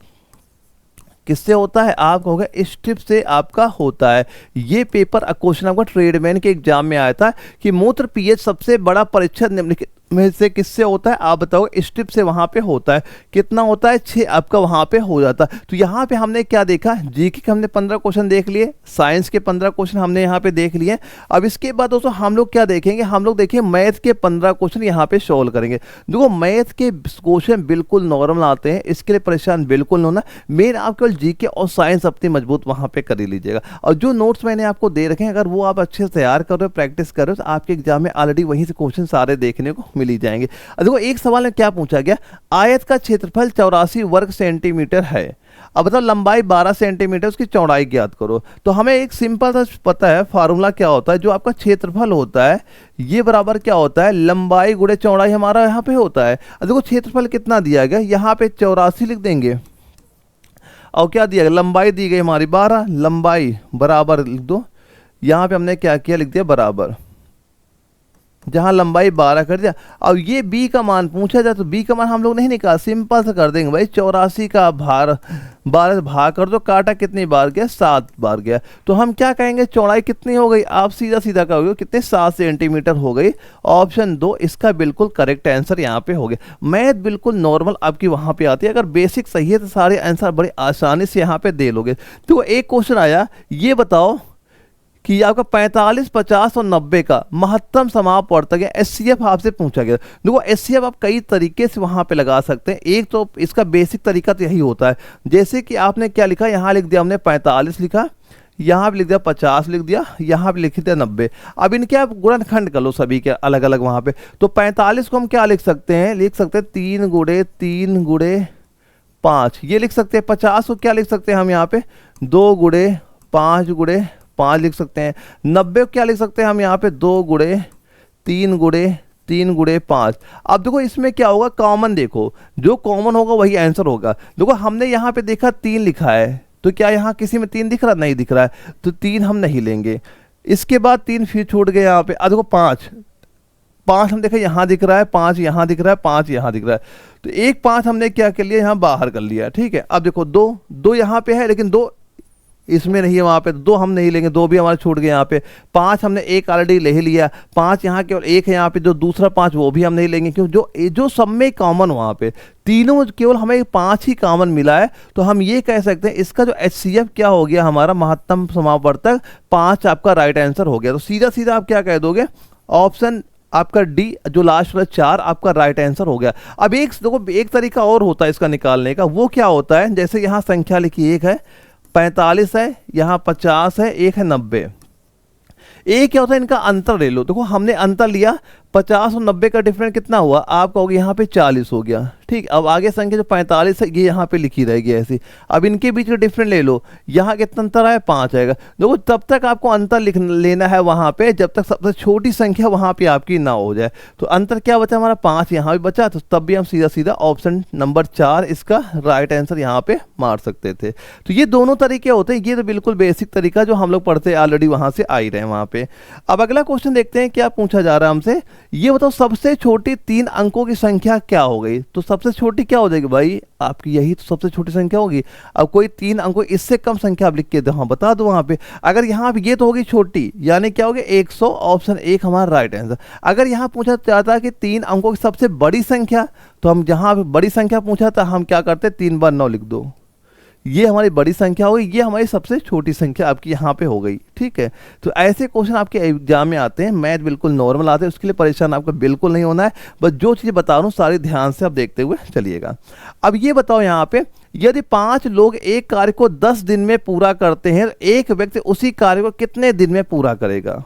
किससे होता है, आप कहोगे स्ट्रिप से आपका होता है। ये पेपर क्वेश्चन आपका ट्रेडमैन के एग्जाम में आया था कि मूत्र पीएच सबसे बड़ा परीक्षण निम्नलिखित में से किससे होता है आप बताओ, स्ट्रिप से वहां पे होता है। कितना होता है 6 आपका वहां पे हो जाता है। तो यहाँ पे हमने क्या देखा, जीके के हमने 15 क्वेश्चन देख लिए, साइंस के 15 क्वेश्चन हमने यहाँ पे देख लिए। अब इसके बाद दोस्तों हम लोग क्या देखेंगे, हम लोग देखिए मैथ के 15 क्वेश्चन यहाँ पे सोल्व करेंगे। देखो मैथ के क्वेश्चन बिल्कुल नॉर्मल आते हैं, इसके लिए परेशान बिल्कुल होना। मेन आप केवल जीके और साइंस अपनी मजबूत वहां पे कर ही लीजिएगा। और जो नोट्स मैंने आपको दे रखे हैं अगर वो आप अच्छे से तैयार कर रहे हो, प्रैक्टिस कर रहे हो, तो आपके एग्जाम में ऑलरेडी वहीं से क्वेश्चन सारे देखने को मिल ही जाएंगे। देखो एक सवाल में क्या पूछा गया, आयत का क्षेत्रफल 84 वर्ग सेंटीमीटर है, अब बताओ लंबाई 12 सेंटीमीटर, उसकी चौड़ाई ज्ञात करो। तो हमें एक सिंपल सा पता है फार्मूला क्या होता है, जो आपका क्षेत्रफल होता है ये बराबर क्या होता है, लंबाई गुणे चौड़ाई हमारा यहाँ पे होता है। देखो क्षेत्रफल कितना दिया गया, यहाँ पे 84 लिख देंगे और क्या दिया गया, लंबाई दी गई हमारी 12, लंबाई बराबर लिख दो, यहाँ पे हमने क्या किया लिख दिया बराबर, जहां लंबाई 12 कर दिया। अब ये b का मान पूछा जाए तो b का मान हम लोग नहीं निकाल, सिंपल से कर देंगे भाई, 84 का भार 12 से भाग कर दो, काटा कितनी बार गया 7 बार गया। तो हम क्या कहेंगे चौड़ाई कितनी हो गई, आप सीधा सीधा कहोगे कितने 7 सेंटीमीटर हो गई। ऑप्शन 2 इसका बिल्कुल करेक्ट आंसर यहाँ पे हो गया। मैथ बिल्कुल नॉर्मल आपकी वहां पे आती है, अगर बेसिक सही है तो सारे आंसर बड़ी आसानी से यहाँ पे दे लोगे। तो एक क्वेश्चन आया, ये बताओ कि आपका 45, 50 और 90 का महत्तम समापवर्तक है, एचसीएफ आपसे पूछा गया। देखो एचसीएफ आप कई तरीके से वहां पे लगा सकते हैं, एक तो इसका बेसिक तरीका तो यही होता है, जैसे कि आपने क्या लिखा, यहाँ लिख दिया हमने 45 लिखा, यहाँ भी लिख दिया 50 लिख दिया, यहाँ भी लिख दिया 90। अब इनके आप गुणनखंड कर लो सभी के अलग अलग वहां पे। तो 45 को हम क्या लिख सकते हैं, लिख सकते हैं 3 गुणे 3 गुणे 5, ये लिख सकते हैं। 50 को क्या लिख सकते हैं हम यहाँ पे 2 गुणे 5 गुणे 5 लिख सकते हैं। 90 को क्या लिख सकते हैं हम यहाँ पे 2 गुणे 3 गुणे 3 गुणे 5। अब देखो इसमें क्या होगा, कॉमन देखो, जो कॉमन होगा वही आंसर होगा। देखो हमने यहाँ पे देखा 3 लिखा है, तो क्या यहाँ किसी में 3 दिख रहा, नहीं दिख रहा है, तो 3 हम नहीं लेंगे। इसके बाद 3 फिर छूट गए यहाँ पे। अब देखो 5 हम देखा यहाँ दिख रहा है, 5 यहाँ दिख रहा है, 5 यहाँ दिख रहा है, तो एक 5 हमने क्या कर लिया, यहाँ बाहर कर लिया, ठीक है। अब देखो 2 यहाँ पे है, लेकिन 2 इसमें नहीं है, वहाँ पे 2 हम नहीं लेंगे, 2 भी हमारे छूट गए यहाँ पे। 5 हमने एक ऑलरेडी ले ही लिया, 5 यहाँ केवल एक है यहाँ पे, जो दूसरा 5 वो भी हम नहीं लेंगे, क्योंकि जो सब में कॉमन वहाँ पे तीनों केवल हमें 5 ही कॉमन मिला है। तो हम ये कह सकते हैं इसका जो एचसीएफ क्या हो गया हमारा महत्तम समापवर्तक 5 आपका राइट आंसर हो गया। तो सीधा सीधा आप क्या कह दोगे, ऑप्शन आपका डी जो लास्ट वाला 4 आपका राइट आंसर हो गया। अब एक देखो एक तरीका और होता है इसका निकालने का, वो क्या होता है, जैसे यहाँ संख्या लिखी 1 है, 45 है, यहाँ 50 है, एक है 90। एक क्या होता है, इनका अंतर ले लो। देखो हमने अंतर लिया, 50 और 90 का डिफरेंस कितना हुआ, आप कहोगे यहाँ पे 40 हो गया, ठीक। अब आगे संख्या जो 45 है ये यहाँ पे लिखी रहेगी ऐसी। अब इनके बीच का डिफरेंस ले लो, यहाँ कितना अंतर आया, 5 आएगा। देखो तब तक आपको अंतर लिख लेना है वहाँ पे जब तक सबसे छोटी संख्या वहाँ पे आपकी ना हो जाए। तो अंतर क्या बचा हमारा, 5 यहाँ भी बचा, तो तब भी हम सीधा सीधा ऑप्शन नंबर 4 इसका राइट आंसर यहाँ पे मार सकते थे। तो ये दोनों तरीके होते हैं, ये तो बिल्कुल बेसिक तरीका जो हम लोग पढ़ते ऑलरेडी वहाँ से आ ही रहे हैं वहाँ पे। अब अगला क्वेश्चन देखते हैं क्या पूछा जा रहा है हमसे, ये बताओ सबसे छोटी 3 अंकों की संख्या क्या हो गई। तो सबसे छोटी क्या हो जाएगी भाई आपकी, यही तो सबसे छोटी संख्या होगी। अब कोई 3 अंकों इससे कम संख्या आप लिख के दो, हाँ बता दो वहां पे। अगर यहाँ पे ये तो होगी छोटी, यानी क्या होगी 100, ऑप्शन 1 हमारा राइट आंसर। अगर यहाँ पूछा जाता है कि 3 अंकों की सबसे बड़ी संख्या, तो हम जहाँ पे बड़ी संख्या पूछा था हम क्या करते 3 बार 9 लिख दो, ये हमारी बड़ी संख्या हो गई, ये हमारी सबसे छोटी संख्या आपकी यहाँ पे हो गई, ठीक है। तो ऐसे क्वेश्चन आपके एग्जाम में आते हैं, मैथ बिल्कुल नॉर्मल आते हैं, उसके लिए परेशान आपको बिल्कुल नहीं होना है। बस जो चीज़ें बता रहा हूँ सारी ध्यान से आप देखते हुए चलिएगा। अब ये बताओ यहाँ पे, यदि 5 लोग एक कार्य को 10 दिन में पूरा करते हैं, एक व्यक्ति उसी कार्य को कितने दिन में पूरा करेगा।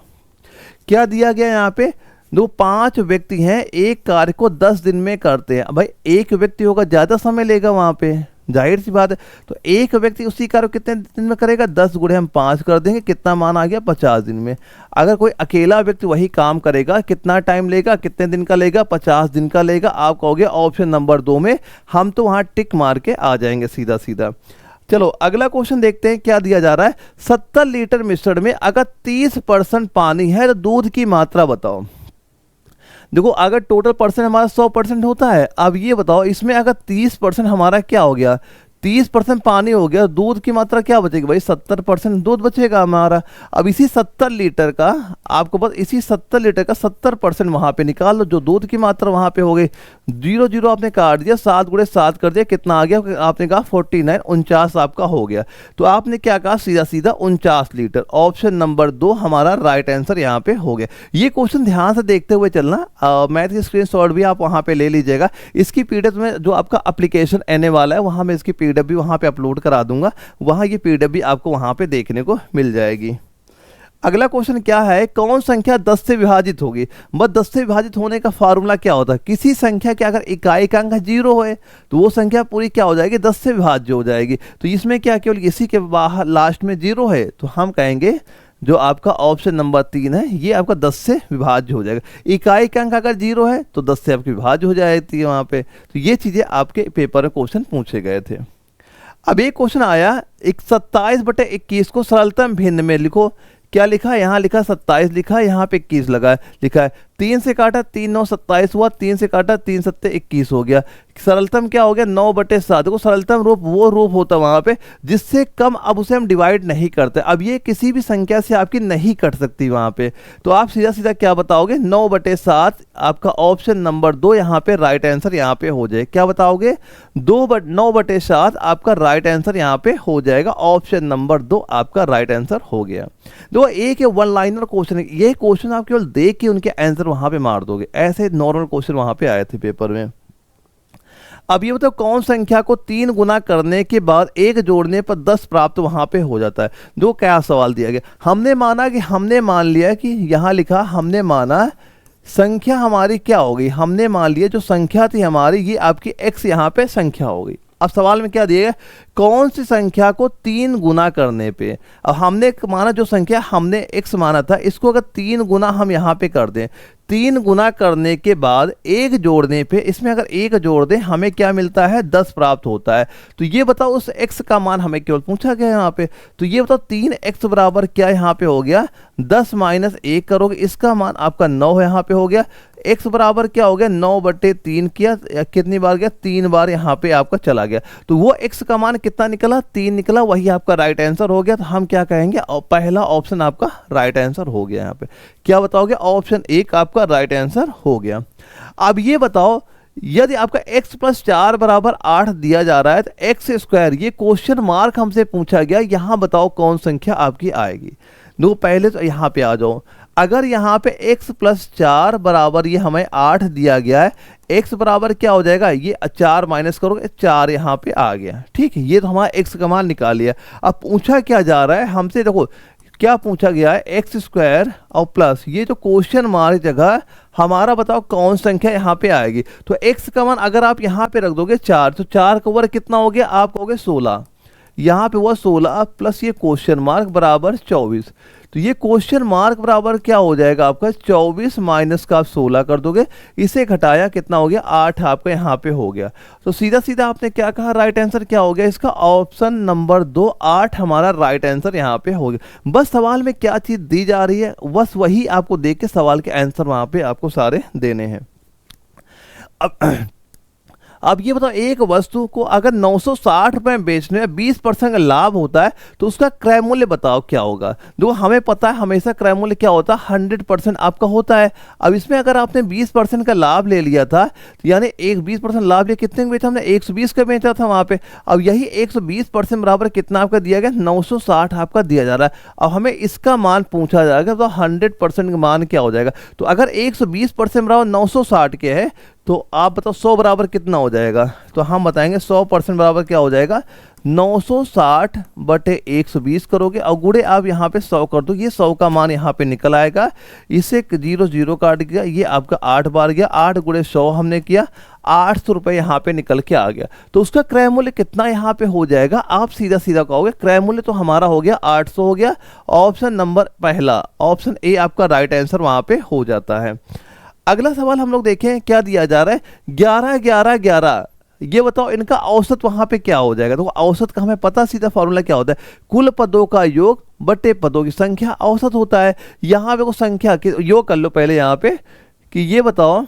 क्या दिया गया यहाँ पे, दो 5 व्यक्ति हैं, एक कार्य को 10 दिन में करते हैं। भाई एक व्यक्ति होगा, ज़्यादा समय लेगा वहाँ पे, जाहिर सी बात है। तो एक व्यक्ति उसी कार्य को कितने दिन में करेगा, 10 गुणे हम 5 कर देंगे, कितना मान आ गया 50 दिन में। अगर कोई अकेला व्यक्ति वही काम करेगा, कितना टाइम लेगा, कितने दिन का लेगा, 50 दिन का लेगा। आप कहोगे ऑप्शन नंबर 2 में, हम तो वहाँ टिक मार के आ जाएंगे सीधा सीधा। चलो अगला क्वेश्चन देखते हैं क्या दिया जा रहा है। 70 लीटर मिश्रण में अगर 30% पानी है तो दूध की मात्रा बताओ। देखो अगर टोटल परसेंट हमारा 100% होता है, अब ये बताओ इसमें अगर 30% हमारा क्या हो गया, 30% पानी हो गया, दूध की मात्रा क्या बचेगी भाई, 70% दूध बचेगा हमारा। अब इसी 70 लीटर का, आपको बस इसी 70 लीटर का 70% वहां पे निकाल लो, जो दूध की मात्रा वहां पे हो गई। 0 0 आपने काट दिया, 7 गुणे 7 कर दिया, कितना आ गया आपने कहा 49, 49 आपका हो गया। तो आपने क्या कहा, सीधा सीधा 49 लीटर। ऑप्शन नंबर 2 हमारा राइट आंसर यहाँ पे हो गया। ये क्वेश्चन ध्यान से देखते हुए चलना, मैथ की स्क्रीनशॉट भी आप वहां पे ले लीजिएगा। इसकी पीडीएफ में जो आपका एप्लीकेशन आने वाला है, वहां में इसकी पीडीएफ भी वहां पे अपलोड करा दूंगा, वहां ये पीडीएफ भी आपको वहां पे देखने को मिल जाएगी। अगला क्वेश्चन क्या है, कौन संख्या 10 से विभाजित होगी। बस 10 से विभाजित होने का फार्मूला क्या होता है, किसी संख्या के अगर इकाई का अंक 0 है तो वो संख्या पूरी क्या हो जाएगी, 10 से विभाज्य हो जाएगी। तो इसमें क्या केवल इसी के बाहर लास्ट में 0 है, तो हम कहेंगे जो आपका ऑप्शन नंबर 3 है ये आपका 10 से विभाज्य हो जाएगा। इकाई का अंक अगर 0 है तो 10 से आपकी विभाज्य हो जाती है वहां पे। तो ये चीजें आपके पेपर में क्वेश्चन पूछे गए थे। अब एक क्वेश्चन आया, 27/21 को सरलतम भिन्न में लिखो। क्या लिखा है, यहाँ लिखा 27 लिखा है, यहाँ पे 21 लिखा है। 3 से काटा 3 9 27 हुआ, 3 से काटा 3 7 21 हो गया। सरलतम क्या हो गया, 9/7। देखो सरलतम रूप वो रूप होता है वहां पे जिससे कम, अब उसे हम डिवाइड नहीं करते। अब ये किसी भी संख्या से आपकी नहीं कट सकती वहां पे, तो आप सीधा सीधा क्या बताओगे, 9/7 आपका ऑप्शन नंबर 2 यहाँ पे राइट आंसर यहाँ पे हो जाए। क्या बताओगे, 9/7 आपका राइट आंसर यहाँ पे हो जाएगा। ऑप्शन नंबर 2 आपका राइट आंसर हो गया। देखो एक वन लाइनर क्वेश्चन है, ये क्वेश्चन आप केवल देख के उनके आंसर वहां पे मार दोगे, ऐसे नॉर्मल क्वेश्चन वहां पे आए थे पेपर में। अब ये बताओ कौन संख्या को 3 गुना करने के बाद 1 जोड़ने पर 10 प्राप्त वहां पे हो जाता है। दो क्या सवाल दिया गया, हमने माना कि हमने मान लिया कि यहाँ लिखा हमने माना संख्या हमारी क्या होगी, हमने मान लिया जो संख्या थी हमारी ये आपकी x यहाँ पे संख्या होगी। अब सवाल में क्या दिया गया, कौन सी संख्या को 3 गुना करने पे, अब हमने माना जो संख्या हमने x माना था इसको अगर 3 गुना हम यहाँ पे कर दें, 3 गुना करने के बाद 1 जोड़ने पे, इसमें अगर 1 जोड़ दें हमें क्या मिलता है, 10 प्राप्त होता है। तो ये बताओ उस x का मान हमें केवल पूछा गया यहाँ पे, तो ये बताओ 3x बराबर क्या यहाँ पे हो गया, 10 माइनस 1 करोगे, इसका मान आपका 9 यहाँ पे हो गया। x बराबर क्या हो गया, 9/3 किया, कितनी बार गया, 3 बार यहाँ पे आपका चला गया। तो वो x का मान कितना निकला, 3 निकला, वही आपका राइट आंसर हो गया। तो हम क्या कहेंगे, पहला ऑप्शन आपका राइट आंसर हो गया। यहाँ पे क्या बताओगे, ऑप्शन 1 आपका राइट आंसर हो गया। अब ये बताओ यदि आपका x + 4 = 8 दिया जा रहा है तो x², ये क्वेश्चन मार्क हमसे पूछा गया, यहाँ बताओ कौन संख्या आपकी आएगी। दो पहले तो यहाँ पे आ जाओ, अगर यहाँ पे x + 4 बराबर ये हमें 8 दिया गया है, x बराबर क्या हो जाएगा, ये 4 माइनस करोगे 4 यहाँ पे आ गया, ठीक है। ये तो हमारा x का मान निकाल लिया। अब पूछा क्या जा रहा है हमसे, देखो क्या पूछा गया है, x² और प्लस ये जो क्वेश्चन मार्क जगह हमारा बताओ कौन संख्या यहाँ पे आएगी। तो x का मान अगर आप यहाँ पे रख दोगे 4, तो 4 का वर्ग कितना हो गया, आप कहोगे 16, यहाँ पे हुआ 16 प्लस ये क्वेश्चन मार्क बराबर 24। तो ये क्वेश्चन मार्क बराबर क्या हो जाएगा आपका, 24 माइनस का आप 16 कर दोगे, इसे घटाया कितना हो गया, 8 आपका यहाँ पे हो गया। तो सीधा सीधा आपने क्या कहा, राइट आंसर क्या हो गया इसका, ऑप्शन नंबर 2 8 हमारा राइट आंसर यहाँ पे हो गया। बस सवाल में क्या चीज दी जा रही है, बस वही आपको देख के सवाल के आंसर वहां पे आपको सारे देने हैं। अब ये बताओ एक वस्तु को अगर 960 रुपए में बेचने में 20% का लाभ होता है तो उसका क्रय मूल्य बताओ क्या होगा। देखो हमें पता है हमेशा क्रय मूल्य क्या होता है, 100% आपका होता है। अब इसमें अगर आपने 20% का लाभ ले लिया था, तो यानी एक 20% लाभ लिया, कितने का बेचा हमने, 120 का बेचा था वहां पे। अब यही 120% बराबर कितना आपका दिया गया, 960 आपका दिया जा रहा है। अब हमें इसका मान पूछा जाएगा तो 100% का मान क्या हो जाएगा। तो अगर 120% बराबर 960 के है तो आप बताओ 100 बराबर कितना हो जाएगा। तो हम बताएंगे 100% बराबर क्या हो जाएगा, 960 बटे 120 करोगे और गुणे आप यहाँ पे 100 कर दो, ये 100 का मान यहाँ पे निकल आएगा। इसे 0 0 काट गया, ये आपका 8 बार गया, 8 गुणे 100 हमने किया, 800 रुपये यहाँ पे निकल के आ गया। तो उसका क्रय मूल्य कितना यहाँ पे हो जाएगा, आप सीधा सीधा कहोगे क्रय मूल्य तो हमारा हो गया 800 हो गया। ऑप्शन नंबर पहला, ऑप्शन ए आपका राइट आंसर वहाँ पे हो जाता है। अगला सवाल हम लोग देखें क्या दिया जा रहा है, 11 11 11, ये बताओ इनका औसत वहां पे क्या हो जाएगा। तो औसत का हमें पता, सीधा फॉर्मूला क्या होता है, कुल पदों का योग बटे पदों की संख्या, औसत होता है। यहाँ पे को संख्या के योग कर लो पहले यहाँ पे कि ये बताओ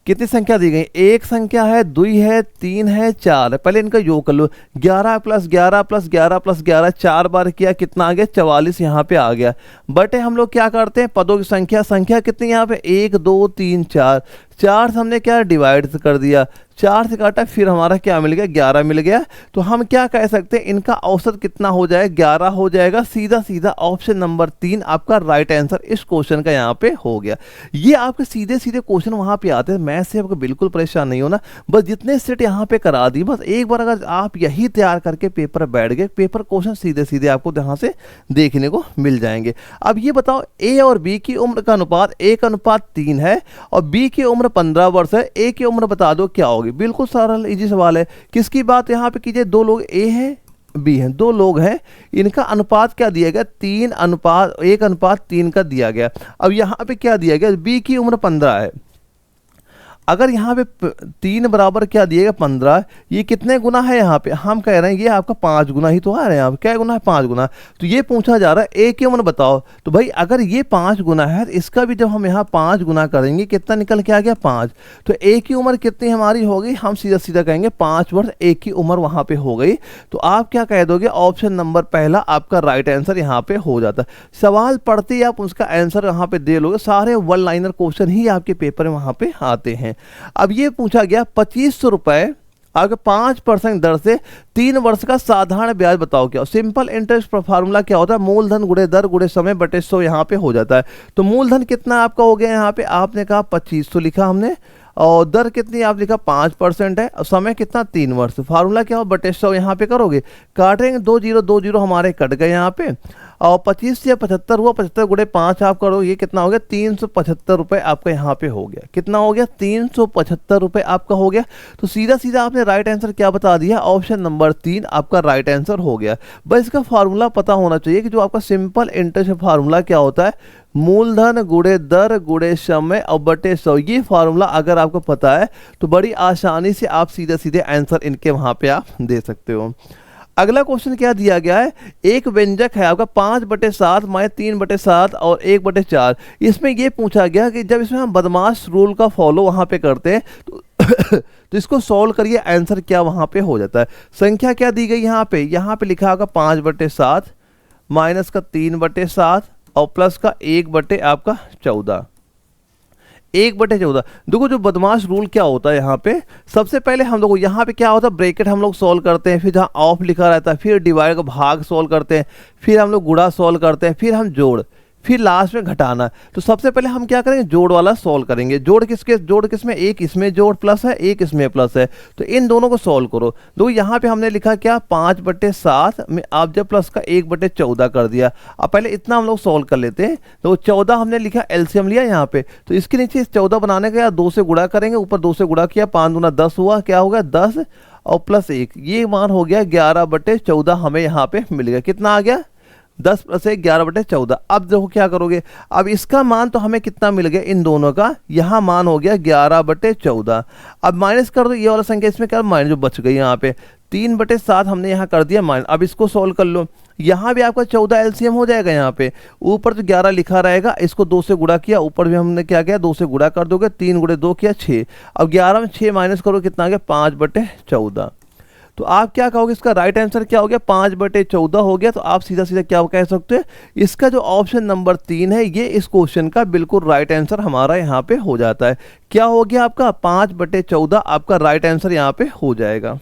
कितनी संख्या दी गई, एक संख्या है, दुई है, तीन है, चार है। पहले इनका योग कर लो, 11 + 11 + 11 + 11 4 बार किया, कितना आ गया 44 यहाँ पे आ गया। बटे हम लोग क्या करते हैं, पदों की संख्या कितनी यहाँ पे 1 2 3 4, 4 से हमने क्या डिवाइड कर दिया, 4 से काटा, फिर हमारा क्या मिल गया 11 मिल गया। तो हम क्या कह सकते हैं, इनका औसत कितना हो जाएगा 11 हो जाएगा। सीधा सीधा ऑप्शन नंबर 3 आपका राइट आंसर इस क्वेश्चन का यहाँ पे हो गया। ये आपके सीधे सीधे क्वेश्चन वहाँ पे आते हैं, मैथ से आपको बिल्कुल परेशान नहीं होना, बस जितने सेट यहाँ पे करा दी, बस एक बार अगर आप यही तैयार करके पेपर बैठ गए, पेपर क्वेश्चन सीधे सीधे आपको यहाँ से देखने को मिल जाएंगे। अब ये बताओ, ए और बी की उम्र का अनुपात 1:3 है और बी की उम्र 15 वर्ष है, ए की उम्र बता दो क्या होगी। बिल्कुल सरल इजी सवाल है। किसकी बात यहाँ पे कीजिए, दो लोग ए हैं बी हैं, दो लोग हैं, इनका अनुपात क्या दिया गया 1:3 का दिया गया। अब यहाँ पे क्या दिया गया, बी की उम्र 15 है, अगर यहाँ पे 3 बराबर क्या दिएगा 15, ये कितने गुना है यहाँ पे, हम कह रहे हैं ये आपका 5 गुना ही तो आ रहा है, यहाँ पे क्या गुना है 5 गुना। तो ये पूछा जा रहा है ए की उम्र बताओ, तो भाई अगर ये 5 गुना है, इसका भी जब हम यहाँ 5 गुना करेंगे कितना निकल के आ गया 5, तो ए की उम्र कितनी हमारी हो गई, हम सीधा सीधा कहेंगे 5 वर्ष ए की उम्र वहाँ पे हो गई। तो आप क्या कह दोगे, ऑप्शन नंबर पहला आपका राइट आंसर यहाँ पे हो जाता है। सवाल पढ़ते ही आप उसका आंसर यहाँ पे दे लोगे, सारे वन लाइनर क्वेश्चन ही आपके पेपर में वहाँ पे आते हैं। अब ये पूछा गया 2500 रुपए अगर 5% दर से 3 वर्ष का साधारण ब्याज बताओ क्या। सिंपल इंटरेस्ट फार्मूला क्या होता है, मूलधन गुणे दर गुणे समय बटे 100 यहाँ पे हो जाता है। तो मूलधन कितना आपका हो गया, यहाँ पे आपने कहा 2500 लिखा हमने, और दर कितनी आप लिखा 5% है, और समय कितना 3 वर्ष। फार्मूला क्या हो, बटे 100 यहाँ पे करोगे, काटेंगे 2 0 हमारे कट गए यहाँ पे, और 25 से 75 हुआ, 75 गुणे 5 आप करो, ये कितना हो गया 375 रुपए आपका यहाँ पे हो गया। कितना हो गया 375 रुपए आपका हो गया। तो सीधा सीधा आपने राइट आंसर क्या बता दिया, ऑप्शन नंबर 3 आपका राइट आंसर हो गया। बस इसका फार्मूला पता होना चाहिए कि जो आपका सिंपल इंटरेस्ट फार्मूला क्या होता है, मूलधन गुणे दर गुणे समय और बटे 100। ये फार्मूला अगर आपको पता है तो बड़ी आसानी से आप सीधे सीधे आंसर इनके वहां पे आप दे सकते हो। अगला क्वेश्चन क्या दिया गया है, एक व्यंजक है आपका 5/7 माइनस 3/7 और 1/4। इसमें ये पूछा गया कि जब इसमें हम बदमाश रूल का फॉलो वहां पे करते हैं तो इसको सॉल्व करिए, आंसर क्या वहां पे हो जाता है। संख्या क्या दी गई यहाँ पे लिखा होगा 5/7 माइनस का 3/7 और प्लस का 1/14। 1/14। देखो जो बदमाश रूल क्या होता है यहाँ पे, सबसे पहले हम लोग यहाँ पे क्या होता है, ब्रैकेट हम लोग सॉल्व करते हैं, फिर जहाँ ऑफ लिखा रहता है, फिर डिवाइड का भाग सॉल्व करते हैं, फिर हम लोग गुणा सॉल्व करते हैं, फिर हम जोड़, फिर लास्ट में घटाना। तो सबसे पहले हम क्या करेंगे, जोड़ वाला सॉल्व करेंगे। जोड़ किसमें, एक इसमें जोड़ प्लस है, एक इसमें प्लस है, तो इन दोनों को सॉल्व करो। तो यहाँ पे हमने लिखा क्या 5/7 में आप जब प्लस का 1/14 कर दिया। अब पहले इतना हम लोग सॉल्व कर लेते हैं। तो 14 हमने लिखा, एलसीएम लिया यहाँ पे, तो इसके नीचे इस 14 बनाने का 2 से गुणा करेंगे, ऊपर 2 से गुणा किया, 5 दूना 10 हुआ, क्या होगा 10 और प्लस 1, ये मान हो गया 11/14 हमें यहाँ पे मिल गया। कितना आ गया 10 + 1 11/14। अब देखो क्या करोगे, अब इसका मान तो हमें कितना मिल गया, इन दोनों का यहाँ मान हो गया 11/14। अब माइनस कर दो ये वाला संख्या, इसमें क्या माइनस जो बच गई यहाँ पे 3/7 हमने यहाँ कर दिया माइनस। अब इसको सोल्व कर लो, यहाँ भी आपका 14 एलसीएम हो जाएगा। यहाँ पे ऊपर तो 11 लिखा रहेगा, इसको 2 से गुणा किया, ऊपर भी हमने क्या किया 2 से गुणा कर दोगे, 3 × 2 किया 6। अब 11 में 6 माइनस करो, कितना आ गया 5/14। तो आप क्या कहोगे, इसका राइट आंसर क्या हो गया 5/14 हो गया। तो आप सीधा सीधा क्या कह सकते हैं, इसका जो ऑप्शन नंबर 3 है ये इस क्वेश्चन का बिल्कुल राइट आंसर हमारा यहाँ पे हो जाता है। क्या हो गया आपका 5/14 आपका राइट आंसर यहाँ पे हो जाएगा।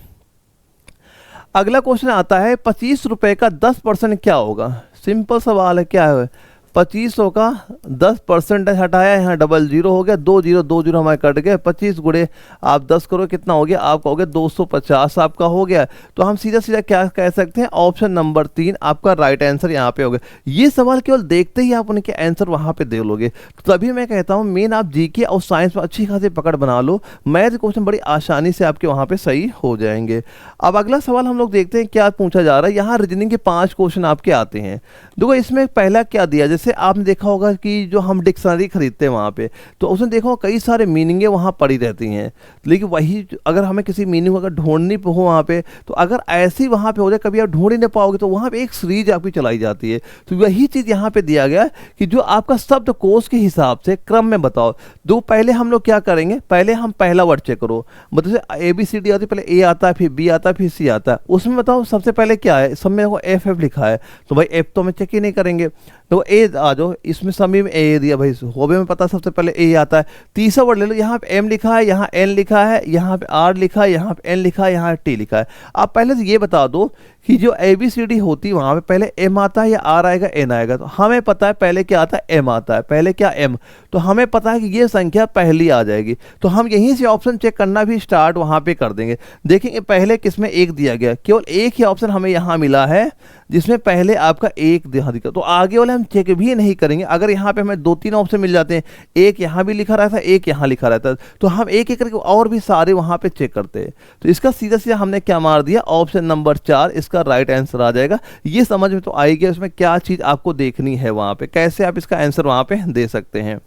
अगला क्वेश्चन आता है 25 रुपए का 10% क्या होगा। सिंपल सवाल है, क्या है 2500 का 10% हटाया, यहाँ 00 हो गया, 2 0 हमारे कट गए, 25 गुणे आप 10 करो, कितना हो गया आप कहोगे 250 आपका हो गया। तो हम सीधा सीधा क्या कह सकते हैं, ऑप्शन नंबर 3 आपका राइट आंसर यहाँ पे हो गया। ये सवाल केवल देखते ही आप उनके आंसर वहाँ पे दे लोगे। तो तभी मैं कहता हूँ मेन आप जीके और साइंस में अच्छी खासी पकड़ बना लो, मैथ क्वेश्चन बड़ी आसानी से आपके वहाँ पे सही हो जाएंगे। अब अगला सवाल हम लोग देखते हैं क्या पूछा जा रहा है। यहाँ रीजनिंग के 5 क्वेश्चन आपके आते हैं। देखो इसमें पहला क्या दिया, जैसे आपने देखा होगा कि जो हम डिक्शनरी खरीदते हैं वहाँ पे, तो उसमें देखा होगा कई सारे मीनिंगें वहाँ पड़ी रहती हैं, लेकिन वही अगर हमें किसी मीनिंग अगर ढूंढनी हो वहाँ पे, तो अगर ऐसी वहाँ पे हो जाए कभी आप ढूंढ ही नहीं पाओगे, तो वहाँ पे एक सीरीज आपकी चलाई जाती है। तो वही चीज़ यहाँ पे दिया गया कि जो आपका शब्दकोश के हिसाब से क्रम में बताओ। दो पहले हम लोग क्या करेंगे, पहले हम पहला वर्ड चेक करो, मतलब ABCD आती है, पहले A आता है, फिर B आता है, फिर C आता है। उसमें बताओ सबसे पहले क्या है, सब में FF लिखा है, तो भाई F तो हमें चेक ही नहीं करेंगे, तो ए आ जाओ, इसमें सभी में ए दिया भाई, होबे में पता सबसे पहले ए आता है। तीसरा वर्ड ले लो, यहाँ पे एम लिखा है, यहाँ एन लिखा है, यहाँ पे आर लिखा है, यहाँ पे एन लिखा है, यहाँ टी लिखा है। आप पहले से ये बता दो कि जो ABCD होती है वहाँ पे पहले एम आता है या आर आएगा एन आएगा, तो हमें पता है पहले क्या आता है, एम आता है, पहले क्या एम, तो हमें पता है कि ये संख्या पहली आ जाएगी, तो हम यहीं से ऑप्शन चेक करना भी स्टार्ट वहाँ पे कर देंगे। देखेंगे पहले किसमें एक दिया गया, केवल एक ही ऑप्शन हमें यहाँ मिला है जिसमें पहले आपका एक दिखा, तो आगे वाले हम चेक भी नहीं करेंगे। अगर यहाँ पे हमें 2-3 ऑप्शन मिल जाते हैं, एक यहाँ भी लिखा रहता है, एक यहाँ लिखा रहता है, तो हम एक एक करके और भी सारे वहाँ पे चेक करते हैं। तो इसका सीधा सीधा हमने क्या मार दिया, ऑप्शन नंबर 4 इसका राइट आंसर आ जाएगा। ये समझ में तो आएगी उसमें क्या चीज़ आपको देखनी है, वहाँ पे कैसे आप इसका आंसर वहाँ पे दे सकते हैं।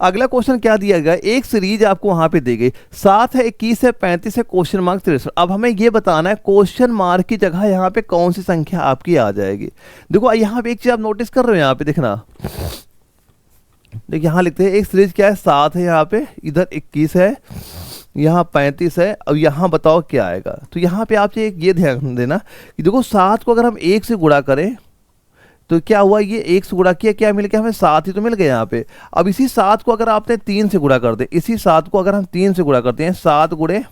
अगला क्वेश्चन क्या दिया गया, एक सीरीज आपको वहां पे दी गई, 7 है, 21 है, 35 है, क्वेश्चन मार्क 63। अब हमें ये बताना है क्वेश्चन मार्क की जगह यहाँ पे कौन सी संख्या आपकी आ जाएगी। देखो यहाँ पे एक चीज आप नोटिस कर रहे हो, यहाँ पे देखना, देखिए यहाँ लिखते हैं एक सीरीज क्या है, 7 है, यहाँ पे इधर 21 है, यहाँ 35 है, अब यहाँ बताओ क्या आएगा। तो यहाँ पे आपसे एक ये ध्यान देना कि देखो 7 को अगर हम 1 से गुणा करें तो क्या हुआ, ये 1 से गुणा किया, क्या मिल गया हमें, 7 ही तो मिल गया यहाँ पे। अब इसी 7 को अगर आपने 3 से गुणा कर दे, इसी 7 को अगर हम 3 से गुणा करते हैं, 7 गुणे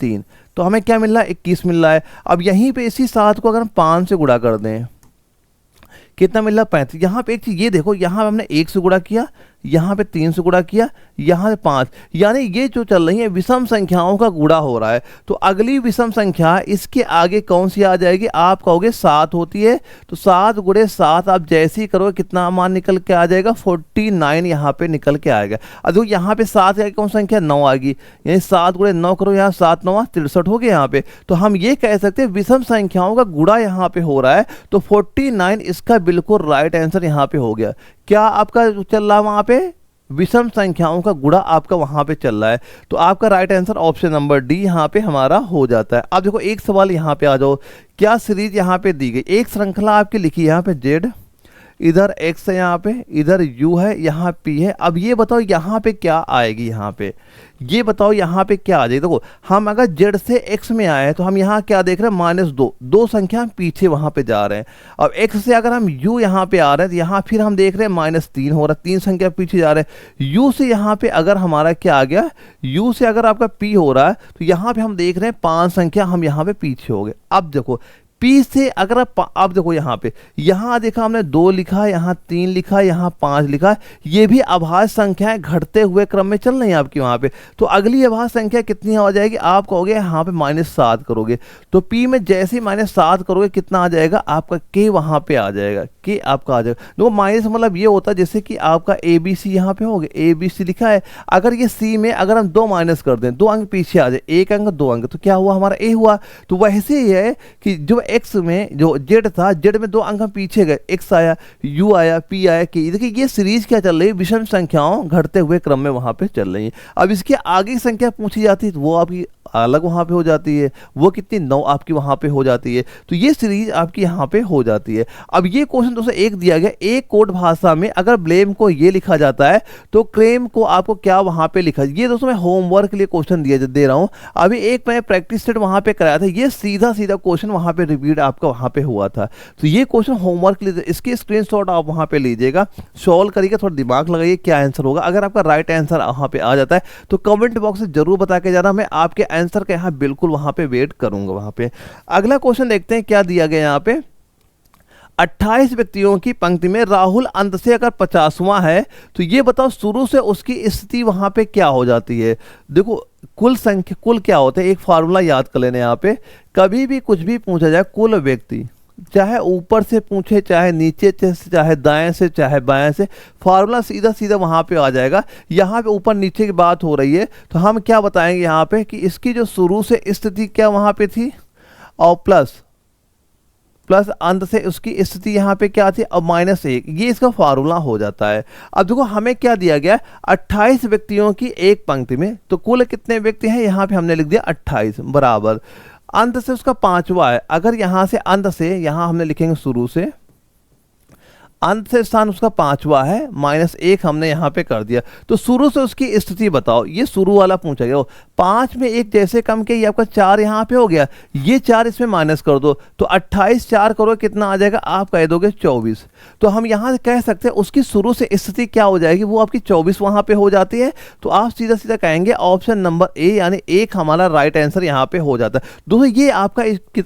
3, तो हमें क्या मिल रहा है, 21 मिल रहा है। अब यहीं पे इसी 7 को अगर हम 5 से गुणा कर दें, कितना मिल रहा है, 35। यहाँ पे एक चीज ये देखो, यहाँ हमने 1 से गुणा किया, यहाँ पे 3 से गुणा किया, यहाँ पे 5, यानी ये जो चल रही है विषम संख्याओं का गुणा हो रहा है। तो अगली विषम संख्या इसके आगे कौन सी आ जाएगी, आप कहोगे 7 होती है, तो 7 गुणे 7 आप जैसे ही करोगे कितना मान निकल के आ जाएगा, 49 यहाँ पे निकल के आएगा। अब देखो यहाँ पे 7 के आगे कौन संख्या, 9 आ गई, यानी 7 गुणे 9 करो, यहाँ 7 9 63 हो गया यहाँ पे। तो हम ये कह सकते हैं विषम संख्याओं का गुणा यहाँ पे हो रहा है, तो 49 इसका बिल्कुल राइट आंसर यहाँ पे हो गया। क्या आपका चल रहा है वहां पे, विषम संख्याओं का गुणा आपका वहां पे चल रहा है, तो आपका right answer option number D यहाँ पे हमारा हो जाता है। अब देखो एक सवाल यहाँ पे आ जाओ, क्या सीरीज यहाँ पे दी गई, एक श्रृंखला आपकी लिखी है यहाँ पे जेड, इधर x है, यहाँ पे इधर u है, यहाँ p है। अब ये बताओ यहाँ पे क्या आएगी, यहाँ पे ये बताओ यहाँ पे क्या आ जाएगी। देखो हम अगर z से x में आए हैं तो हम यहाँ क्या देख रहे हैं, -2, 2 संख्या हम पीछे वहाँ पे जा रहे हैं। अब x से अगर हम u यहाँ पे आ रहे हैं तो यहाँ फिर हम देख रहे हैं -3 हो रहा है, 3 संख्या पीछे जा रहे हैं। u से यहाँ पे अगर हमारा क्या आ गया, u से अगर आपका p हो रहा है तो यहाँ पे हम देख रहे हैं 5 संख्या हम यहाँ पे पीछे हो गए। अब देखो P से अगर आप देखो यहाँ पे, यहाँ देखा हमने 2 लिखा है, यहाँ 3 लिखा है, यहाँ 5 लिखा है, ये भी अभाज्य संख्याएं घटते हुए क्रम में चल रही है आपकी वहाँ पे। तो अगली अभाज्य संख्या कितनी आ जाएगी, आप कहोगे यहाँ पे -7 करोगे, तो P में जैसे ही -7 करोगे कितना आ जाएगा, आपका K वहाँ पे आ जाएगा, K आपका आ जाएगा। देखो माइनस मतलब ये होता है जैसे कि आपका ABC यहाँ पे हो गया, ABC लिखा है, अगर ये C में अगर हम 2 माइनस कर दें, 2 अंक पीछे आ जाए, 1 अंक 2 अंक, तो क्या हुआ हमारा A हुआ। तो वैसे ही है कि जो x में जो z था, z में 2 अंक हम पीछे गए, x आया, u आया, p आया, k। देखिए ये सीरीज क्या चल रही है, विषम संख्याओं घटते हुए क्रम में वहां पे चल रही है। अब इसके आगे की संख्या पूछी जाती है तो वो आपकी अलग वहां पे हो जाती है, वो कितनी 9 आपकी वहां पे हो जाती है। तो ये सीरीज आपकी यहाँ पे हो जाती है। अब ये क्वेश्चन दोस्तों एक दिया गया, एक कोड भाषा में अगर ब्लेम को ये लिखा जाता है तो क्लेम को आपको क्या वहां पे लिखा। ये दोस्तों मैं होमवर्क के लिए क्वेश्चन दे रहा हूँ। अभी एक मैं प्रैक्टिस सेट वहां पे कराया था, ये सीधा सीधा क्वेश्चन वहां पे रिपीट आपका वहां पे हुआ था। तो ये क्वेश्चन होमवर्क के लिए, इसकी स्क्रीनशॉट आप वहां पे लीजिएगा, सॉल्व करिएगा, थोड़ा दिमाग लगाइए क्या आंसर होगा। अगर आपका राइट आंसर वहां पे आ जाता है तो कमेंट बॉक्स में जरूर बता के जाना, मैं आपके आंसर का यहाँ बिल्कुल वहां पे वेट करूंगा वहां पे। अगला क्वेश्चन देखते हैं क्या दिया गया यहाँ पे। 28 व्यक्तियों की पंक्ति में राहुल अंत से अगर 50वां है तो ये बताओ शुरू से उसकी स्थिति वहां पे क्या हो जाती है। देखो कुल संख्या, कुल क्या होता है, एक फार्मूला याद कर लेने। यहाँ पे कभी भी कुछ भी पूछा जाए, कुल व्यक्ति चाहे ऊपर से पूछे, चाहे नीचे से, चाहे दाएं से, चाहे बाएं से, फार्मूला सीधा सीधा वहां पे आ जाएगा। यहाँ पे ऊपर नीचे की बात हो रही है तो हम क्या बताएंगे यहाँ पे कि इसकी जो शुरू से स्थिति क्या वहां पे थी, और प्लस अंत से उसकी स्थिति यहाँ पे क्या थी, अब -1, ये इसका फार्मूला हो जाता है। अब देखो हमें क्या दिया गया है, 28 व्यक्तियों की एक पंक्ति में, तो कुल कितने व्यक्ति हैं, यहाँ पे हमने लिख दिया 28 बराबर अंत से उसका 5वां है। अगर यहाँ से अंत से, यहाँ हमने लिखेंगे शुरू से, अंत से स्थान उसका 5वां है, -1 हमने यहाँ पे कर दिया। तो शुरू से उसकी स्थिति बताओ, ये शुरू वाला पूछा गया। 5 में 1 जैसे कम के, ये आपका 4 यहाँ पे हो गया, ये 4 इसमें माइनस कर दो, तो 28 4 करो कितना आ जाएगा, आप कह दोगे 24। तो हम यहाँ कह सकते हैं उसकी शुरू से स्थिति क्या हो जाएगी, वो आपकी 24 वहाँ पे हो जाती है। तो आप सीधा सीधा कहेंगे ऑप्शन नंबर ए यानी 1 हमारा राइट आंसर यहाँ पे हो जाता है। दोस्तों ये आपका,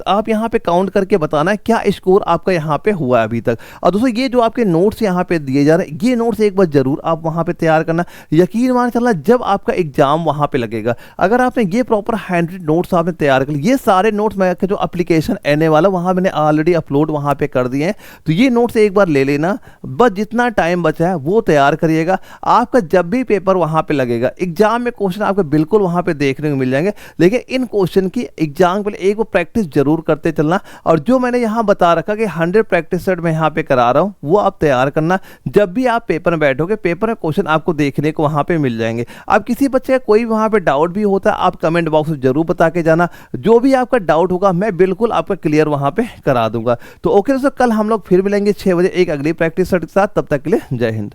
आप यहाँ पे काउंट करके बताना है क्या स्कोर आपका यहाँ पे हुआ है अभी तक। और दोस्तों ये जो आपके नोट्स यहाँ पे दिए जा रहे हैं, ये नोट्स एक बार जरूर आप वहाँ पे तैयार करना। यकीन मान चलना जब आपका एग्जाम वहाँ पे लगेगा, अगर आपने ये प्रॉपर हैंडरिटन नोट्स आपने तैयार कर लिए, ये सारे नोट्स मैं जो एप्लीकेशन एने वाला वहाँ मैंने ऑलरेडी अपलोड वहाँ पे कर दिए हैं, तो ये नोट्स एक बार ले लेना। बस जितना टाइम बचा है वो तैयार करिएगा। आपका जब भी पेपर वहाँ पे लगेगा, एग्जाम में क्वेश्चन आपको बिल्कुल वहाँ पे देखने को मिल जाएंगे, लेकिन इन क्वेश्चन की एग्जाम के लिए एक बार प्रैक्टिस जरूर करते चलना। और जो मैंने यहाँ बता रखा कि 100 प्रैक्टिस सेट मैं यहाँ पे करा रहा हूँ, वो आप तैयार करना। जब भी आप पेपर में बैठोगे, पेपर में क्वेश्चन आपको देखने को वहां पे मिल जाएंगे। अब किसी बच्चे का कोई वहां पे डाउट भी होता है, आप कमेंट बॉक्स में जरूर बता के जाना। जो भी आपका डाउट होगा मैं बिल्कुल आपका क्लियर वहां पे करा दूंगा। तो ओके दोस्तों, कल हम लोग फिर मिलेंगे 6 बजे एक अगली प्रैक्टिस सेट के साथ। तब तक के लिए जय हिंद।